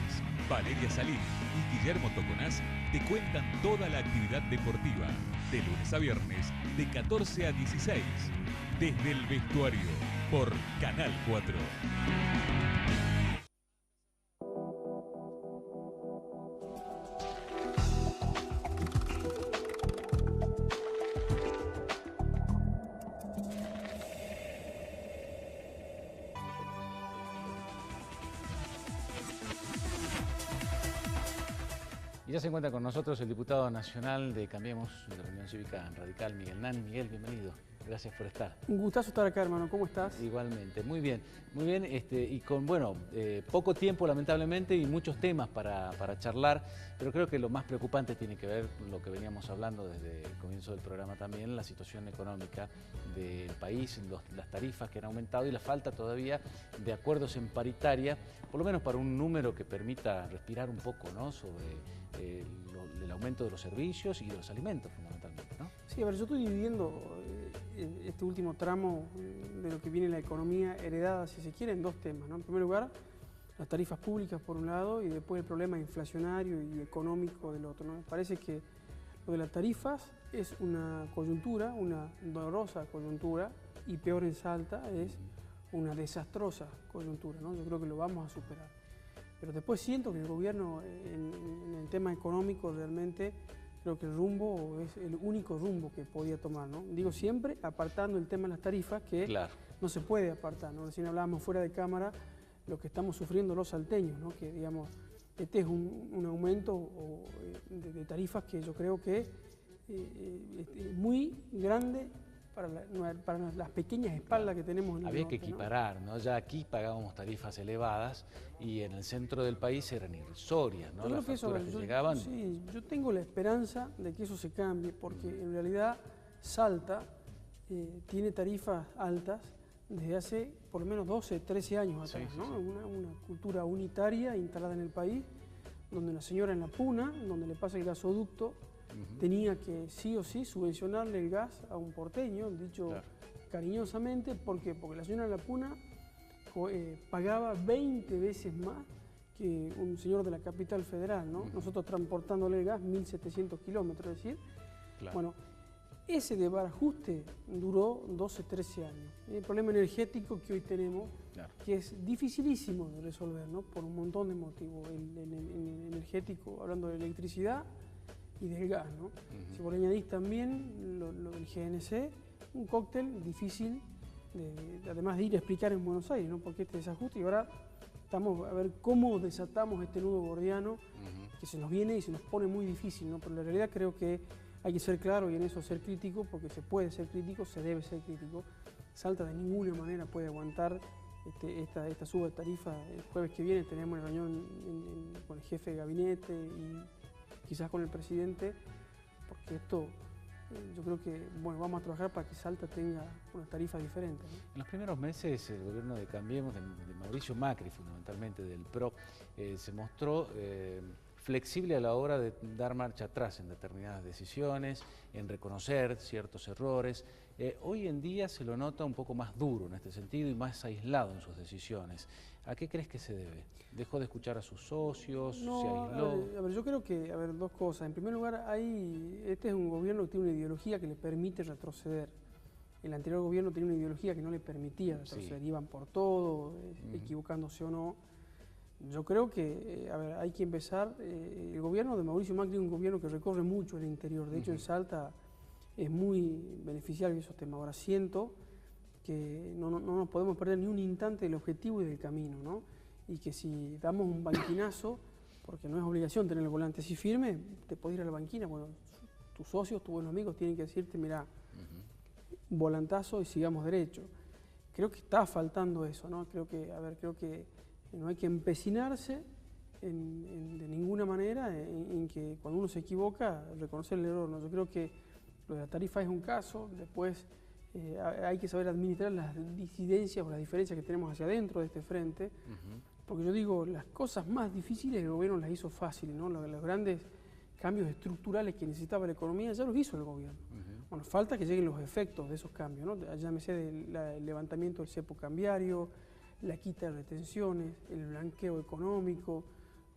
Speaker 3: Valeria Salín y Guillermo Toconás te cuentan toda la actividad deportiva, de lunes a viernes, de 14 a 16, desde el vestuario, por Canal 4.
Speaker 1: Y ya se encuentra con nosotros el diputado nacional de Cambiemos, de la Unión Cívica Radical, Miguel Nan. Miguel, bienvenido. Gracias por estar.
Speaker 7: Un gustazo estar acá, hermano. ¿Cómo estás?
Speaker 1: Igualmente, muy bien. Muy bien, y con, poco tiempo, lamentablemente, y muchos temas para charlar, pero creo que lo más preocupante tiene que ver con lo que veníamos hablando desde el comienzo del programa también, la situación económica del país, las tarifas que han aumentado y la falta todavía de acuerdos en paritaria, por lo menos para un número que permita respirar un poco, ¿no?, sobre el aumento de los servicios y de los alimentos, fundamentalmente, ¿no?
Speaker 7: Sí, a ver, yo estoy viviendo este último tramo de lo que viene la economía heredada, si se quiere, en dos temas, ¿no? En primer lugar, las tarifas públicas por un lado y después el problema inflacionario y económico del otro, ¿no? Me parece que lo de las tarifas es una coyuntura, una dolorosa coyuntura, y peor en Salta es una desastrosa coyuntura, ¿no? Yo creo que lo vamos a superar. Pero después siento que el gobierno en el tema económico realmente creo que el rumbo es el único rumbo que podía tomar, ¿no? Digo siempre apartando el tema de las tarifas, que
Speaker 1: Claro.
Speaker 7: no se puede apartar, ¿no? Recién hablábamos fuera de cámara lo que estamos sufriendo los salteños, ¿no? Que digamos, este es un aumento de tarifas que yo creo que es muy grande para las pequeñas espaldas que tenemos en el
Speaker 1: Había que
Speaker 7: norte, ¿no?
Speaker 1: equiparar, ¿no? Ya aquí pagábamos tarifas elevadas y en el centro del país eran irrisorias, ¿no?
Speaker 7: Yo creo
Speaker 1: Las
Speaker 7: que eso,
Speaker 1: facturas que llegaban.
Speaker 7: sí, yo tengo la esperanza de que eso se cambie, porque en realidad Salta tiene tarifas altas desde hace por lo menos 12, 13 años atrás,
Speaker 1: Sí,
Speaker 7: ¿no?
Speaker 1: sí.
Speaker 7: Una cultura unitaria instalada en el país, donde la señora en la puna, donde le pasa el gasoducto, tenía que sí o sí subvencionarle el gas a un porteño, dicho
Speaker 1: Claro.
Speaker 7: cariñosamente. ¿Por qué? Porque la señora en la puna pagaba 20 veces más que un señor de la capital federal, ¿no? Nosotros transportándole el gas 1.700 kilómetros, es decir,
Speaker 1: Claro.
Speaker 7: bueno, ese desbarajuste duró 12, 13 años. El problema energético que hoy tenemos,
Speaker 1: Claro.
Speaker 7: que es dificilísimo de resolver, ¿no? Por un montón de motivos. El energético, hablando de electricidad y del gas, ¿no? Si vos le añadís también lo del GNC, un cóctel difícil, además de ir a explicar en Buenos Aires, ¿no? Porque este desajuste, y ahora estamos a ver cómo desatamos este nudo gordiano que se nos viene y se nos pone muy difícil, ¿no? Pero la realidad creo que hay que ser claro y en eso ser crítico, porque se puede ser crítico, se debe ser crítico. Salta de ninguna manera puede aguantar esta suba de tarifa. El jueves que viene tenemos una reunión con el jefe de gabinete y quizás con el presidente, porque esto yo creo que bueno, vamos a trabajar para que Salta tenga una tarifa diferente, ¿no?
Speaker 1: En los primeros meses el gobierno de Cambiemos, de Mauricio Macri fundamentalmente, del PRO, se mostró flexible a la hora de dar marcha atrás en determinadas decisiones, en reconocer ciertos errores. Hoy en día se lo nota un poco más duro en este sentido y más aislado en sus decisiones. ¿A qué crees que se debe? ¿Dejó de escuchar a sus socios? ¿Se aisló?
Speaker 7: A ver, yo creo que, dos cosas. En primer lugar, este es un gobierno que tiene una ideología que le permite retroceder. El anterior gobierno tenía una ideología que no le permitía retroceder.
Speaker 1: Sí.
Speaker 7: Iban por todo, equivocándose o no. Yo creo que, hay que empezar. El gobierno de Mauricio Macri es un gobierno que recorre mucho el interior. De hecho, en Salta es muy beneficiario esos temas. Ahora siento que no nos podemos perder ni un instante del objetivo y del camino, ¿no? Y que si damos un banquinazo, porque no es obligación tener el volante así firme, te podés ir a la banquina. Bueno, tus socios, tus buenos amigos tienen que decirte, mira, un volantazo y sigamos derecho. Creo que está faltando eso, ¿no? Creo que no hay que empecinarse de ninguna manera en que cuando uno se equivoca, reconocer el error, ¿no? Yo creo que lo de la tarifa es un caso, después hay que saber administrar las disidencias o las diferencias que tenemos hacia adentro de este frente, porque yo digo, las cosas más difíciles el gobierno las hizo fáciles, ¿no? Los grandes cambios estructurales que necesitaba la economía ya los hizo el gobierno. Bueno, falta que lleguen los efectos de esos cambios, ¿no? Llámese del levantamiento del cepo cambiario, la quita de retenciones, el blanqueo económico.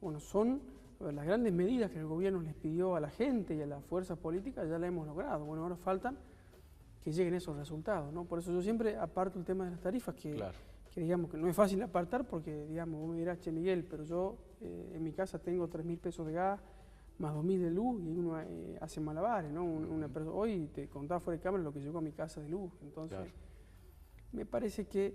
Speaker 7: Bueno, son las grandes medidas que el gobierno les pidió a la gente y a las fuerzas políticas, ya las hemos logrado. Bueno, ahora faltan que lleguen esos resultados, ¿no? Por eso yo siempre aparto el tema de las tarifas, que digamos que no es fácil apartar, porque digamos, vos me dirás, che Miguel, pero yo en mi casa tengo 3.000 pesos de gas, más 2.000 de luz, y uno hace malabares, ¿no? Hoy te contaba fuera de cámara lo que llegó a mi casa de luz, entonces me parece que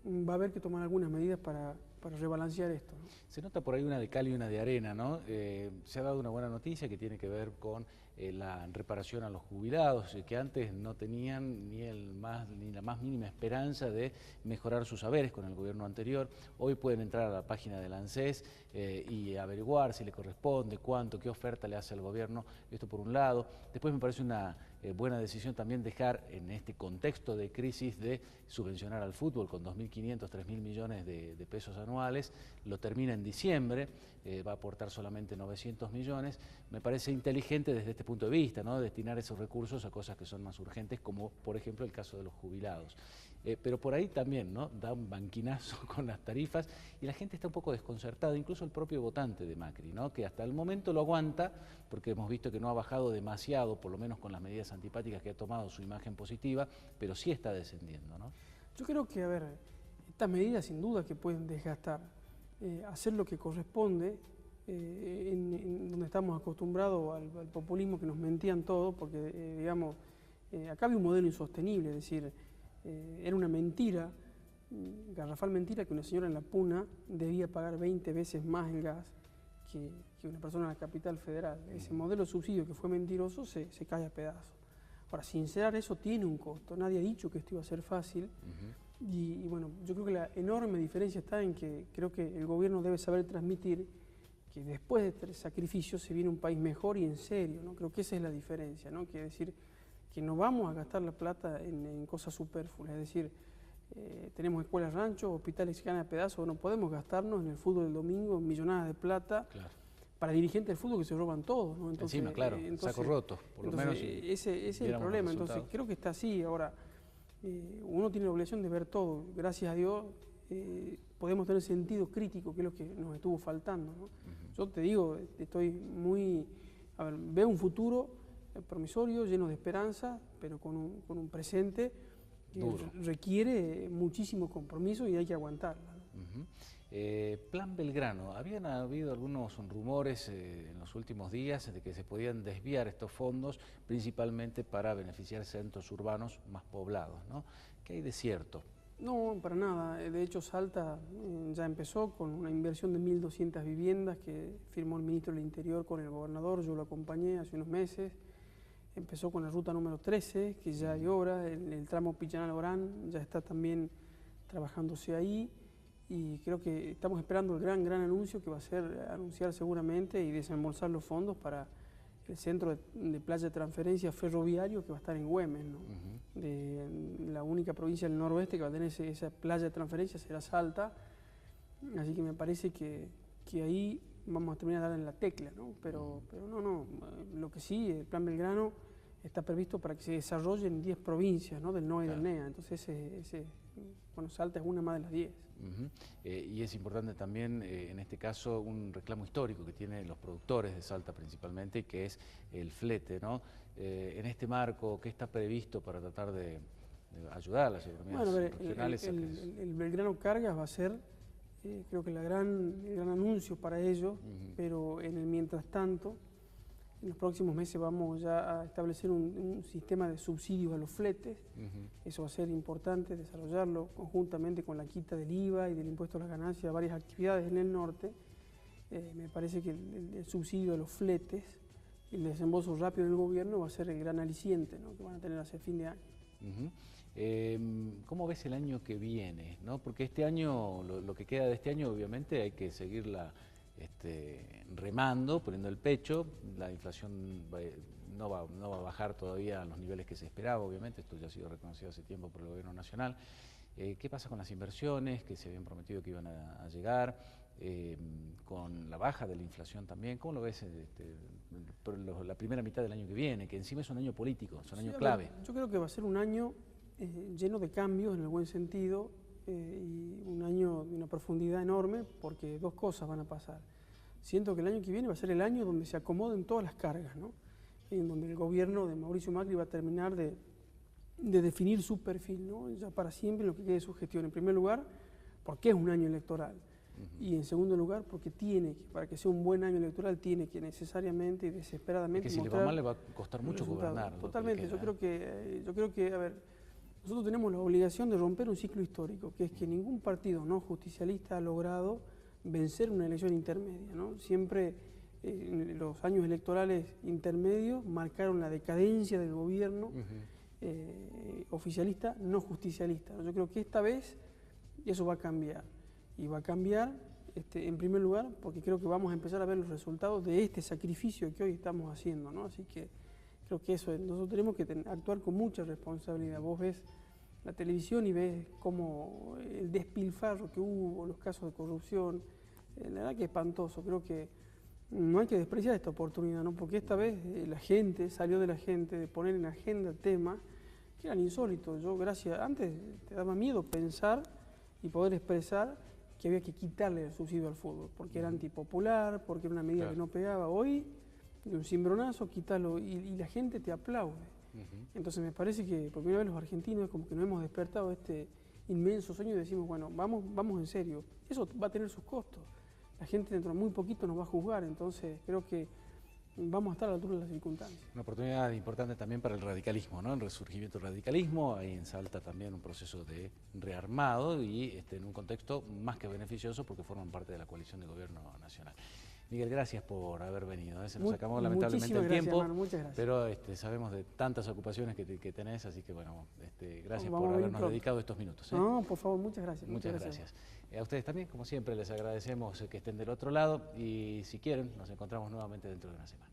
Speaker 7: va a haber que tomar algunas medidas para rebalancear esto, ¿no?
Speaker 1: Se nota por ahí una de cal y una de arena, ¿no? Se ha dado una buena noticia que tiene que ver con la reparación a los jubilados, que antes no tenían ni la más mínima esperanza de mejorar sus haberes con el gobierno anterior. Hoy pueden entrar a la página del ANSES y averiguar si le corresponde, cuánto, qué oferta le hace al gobierno, esto por un lado. Después me parece una buena decisión también dejar en este contexto de crisis de subvencionar al fútbol con 2.500, 3.000 millones de pesos anuales. Lo termina en diciembre, va a aportar solamente 900 millones. Me parece inteligente desde este punto de vista, ¿no? Destinar esos recursos a cosas que son más urgentes, como por ejemplo el caso de los jubilados. Pero por ahí también, ¿no? Da un banquinazo con las tarifas y la gente está un poco desconcertada, incluso el propio votante de Macri, ¿no? Que hasta el momento lo aguanta, porque hemos visto que no ha bajado demasiado, por lo menos con las medidas antipáticas que ha tomado, su imagen positiva, pero sí está descendiendo, ¿no?
Speaker 7: Yo creo que, a ver, estas medidas sin duda que pueden desgastar, hacer lo que corresponde, en donde estamos acostumbrados al populismo que nos mentían todo, porque digamos, acá había un modelo insostenible, es decir, era una mentira, garrafal mentira, que una señora en La Puna debía pagar 20 veces más el gas que una persona en la capital federal. Ese modelo de subsidio que fue mentiroso se cae a pedazos. Ahora, sincerar eso tiene un costo, nadie ha dicho que esto iba a ser fácil. Y bueno, yo creo que la enorme diferencia está en que creo que el gobierno debe saber transmitir que después de este sacrificio se viene un país mejor y en serio, ¿no? Creo que esa es la diferencia, ¿no? Que decir que no vamos a gastar la plata en cosas superfluas, es decir, tenemos escuelas ranchos, hospitales que caen a pedazos, no podemos gastarnos en el fútbol del domingo millonadas de plata. Claro. Para dirigentes del fútbol que se roban todo, ¿no?
Speaker 1: Entonces, encima, claro, saco roto, por lo menos.
Speaker 7: Ese es el problema, entonces creo que está así. Ahora, uno tiene la obligación de ver todo, gracias a Dios podemos tener sentido crítico, que es lo que nos estuvo faltando, ¿no? Yo te digo, estoy muy, a ver, veo un futuro promisorio, lleno de esperanza, pero con un presente que requiere muchísimo compromiso y hay que aguantarla, ¿no?
Speaker 1: Plan Belgrano, habían habido algunos rumores en los últimos días de que se podían desviar estos fondos principalmente para beneficiar centros urbanos más poblados, ¿no? ¿Qué hay de cierto?
Speaker 7: No, para nada. De hecho, Salta ya empezó con una inversión de 1.200 viviendas que firmó el ministro del Interior con el gobernador, yo lo acompañé hace unos meses. Empezó con la ruta número 13, que ya hay obra, el tramo Pillanal-Orán ya está también trabajándose ahí. Y creo que estamos esperando el gran anuncio que va a ser anunciar seguramente y desembolsar los fondos para el centro de playa de transferencia ferroviario que va a estar en Güemes, ¿no? De la única provincia del noroeste que va a tener esa playa de transferencia será Salta, así que me parece que ahí vamos a terminar de dar en la tecla, ¿no? Pero no, lo que sí, el Plan Belgrano está previsto para que se desarrolle en 10 provincias, ¿no? Del NOA y del NEA, entonces bueno, Salta es una más de las 10.
Speaker 1: Y es importante también, en este caso, un reclamo histórico que tienen los productores de Salta principalmente, que es el flete, ¿no? En este marco, ¿qué está previsto para tratar de ayudar a las economías regionales?
Speaker 7: El Belgrano Cargas va a ser, creo que el gran anuncio para ellos, pero en el mientras tanto, en los próximos meses vamos ya a establecer un sistema de subsidios a los fletes. Eso va a ser importante desarrollarlo conjuntamente con la quita del IVA y del impuesto a las ganancias, varias actividades en el norte. Me parece que el subsidio a los fletes, el desembolso rápido del gobierno va a ser el gran aliciente, ¿no? Que van a tener hacia fin de año.
Speaker 1: ¿Cómo ves el año que viene, ¿no? Porque este año, lo que queda de este año, obviamente hay que seguirla remando, poniendo el pecho. La inflación no va a bajar todavía a los niveles que se esperaba, obviamente, esto ya ha sido reconocido hace tiempo por el gobierno nacional. ¿Qué pasa con las inversiones que se habían prometido que iban a llegar? Con la baja de la inflación también, ¿cómo lo ves la primera mitad del año que viene? Que encima es un año político, es un año clave.
Speaker 7: Yo creo que va a ser un año lleno de cambios en el buen sentido, y un año de una profundidad enorme, porque dos cosas van a pasar. Siento que el año que viene va a ser el año donde se acomoden todas las cargas, ¿no? En donde el gobierno de Mauricio Macri va a terminar de definir su perfil, ¿no? Ya para siempre en lo que quede de su gestión. En primer lugar, porque es un año electoral. Y en segundo lugar, porque para que sea un buen año electoral, tiene que necesariamente y desesperadamente
Speaker 1: mostrar. Que si le va mal le va a costar mucho gobernar.
Speaker 7: Totalmente, yo creo que, a ver, nosotros tenemos la obligación de romper un ciclo histórico, que es que ningún partido no justicialista ha logrado vencer una elección intermedia, ¿no? Siempre los años electorales intermedios marcaron la decadencia del gobierno oficialista, no justicialista. Yo creo que esta vez eso va a cambiar. Y va a cambiar, en primer lugar, porque creo que vamos a empezar a ver los resultados de este sacrificio que hoy estamos haciendo, ¿no? Así que creo que nosotros tenemos que actuar con mucha responsabilidad. Vos ves la televisión y ves cómo el despilfarro que hubo, los casos de corrupción, la verdad que es espantoso. Creo que no hay que despreciar esta oportunidad, ¿no? Porque esta vez la gente, salió de la gente, de poner en agenda temas que eran insólitos. Yo, antes te daba miedo pensar y poder expresar que había que quitarle el subsidio al fútbol, porque era antipopular, porque era una medida que no pegaba. Hoy, de un cimbronazo, quítalo y la gente te aplaude. Entonces me parece que por primera vez los argentinos como que nos hemos despertado este inmenso sueño y decimos, bueno, vamos en serio. Eso va a tener sus costos. La gente dentro de muy poquito nos va a juzgar, entonces creo que vamos a estar a la altura de las circunstancias.
Speaker 1: Una oportunidad importante también para el radicalismo, ¿no? El resurgimiento del radicalismo, ahí en Salta también un proceso de rearmado y en un contexto más que beneficioso porque forman parte de la coalición de gobierno nacional. Miguel, gracias por haber venido. Se nos acabó lamentablemente el tiempo,
Speaker 7: hermano, muchas gracias.
Speaker 1: Pero sabemos de tantas ocupaciones que tenés, así que bueno, gracias por habernos dedicado estos minutos.
Speaker 7: No, por favor, muchas gracias.
Speaker 1: Muchas gracias. A ustedes también, como siempre, les agradecemos que estén del otro lado y si quieren, nos encontramos nuevamente dentro de una semana.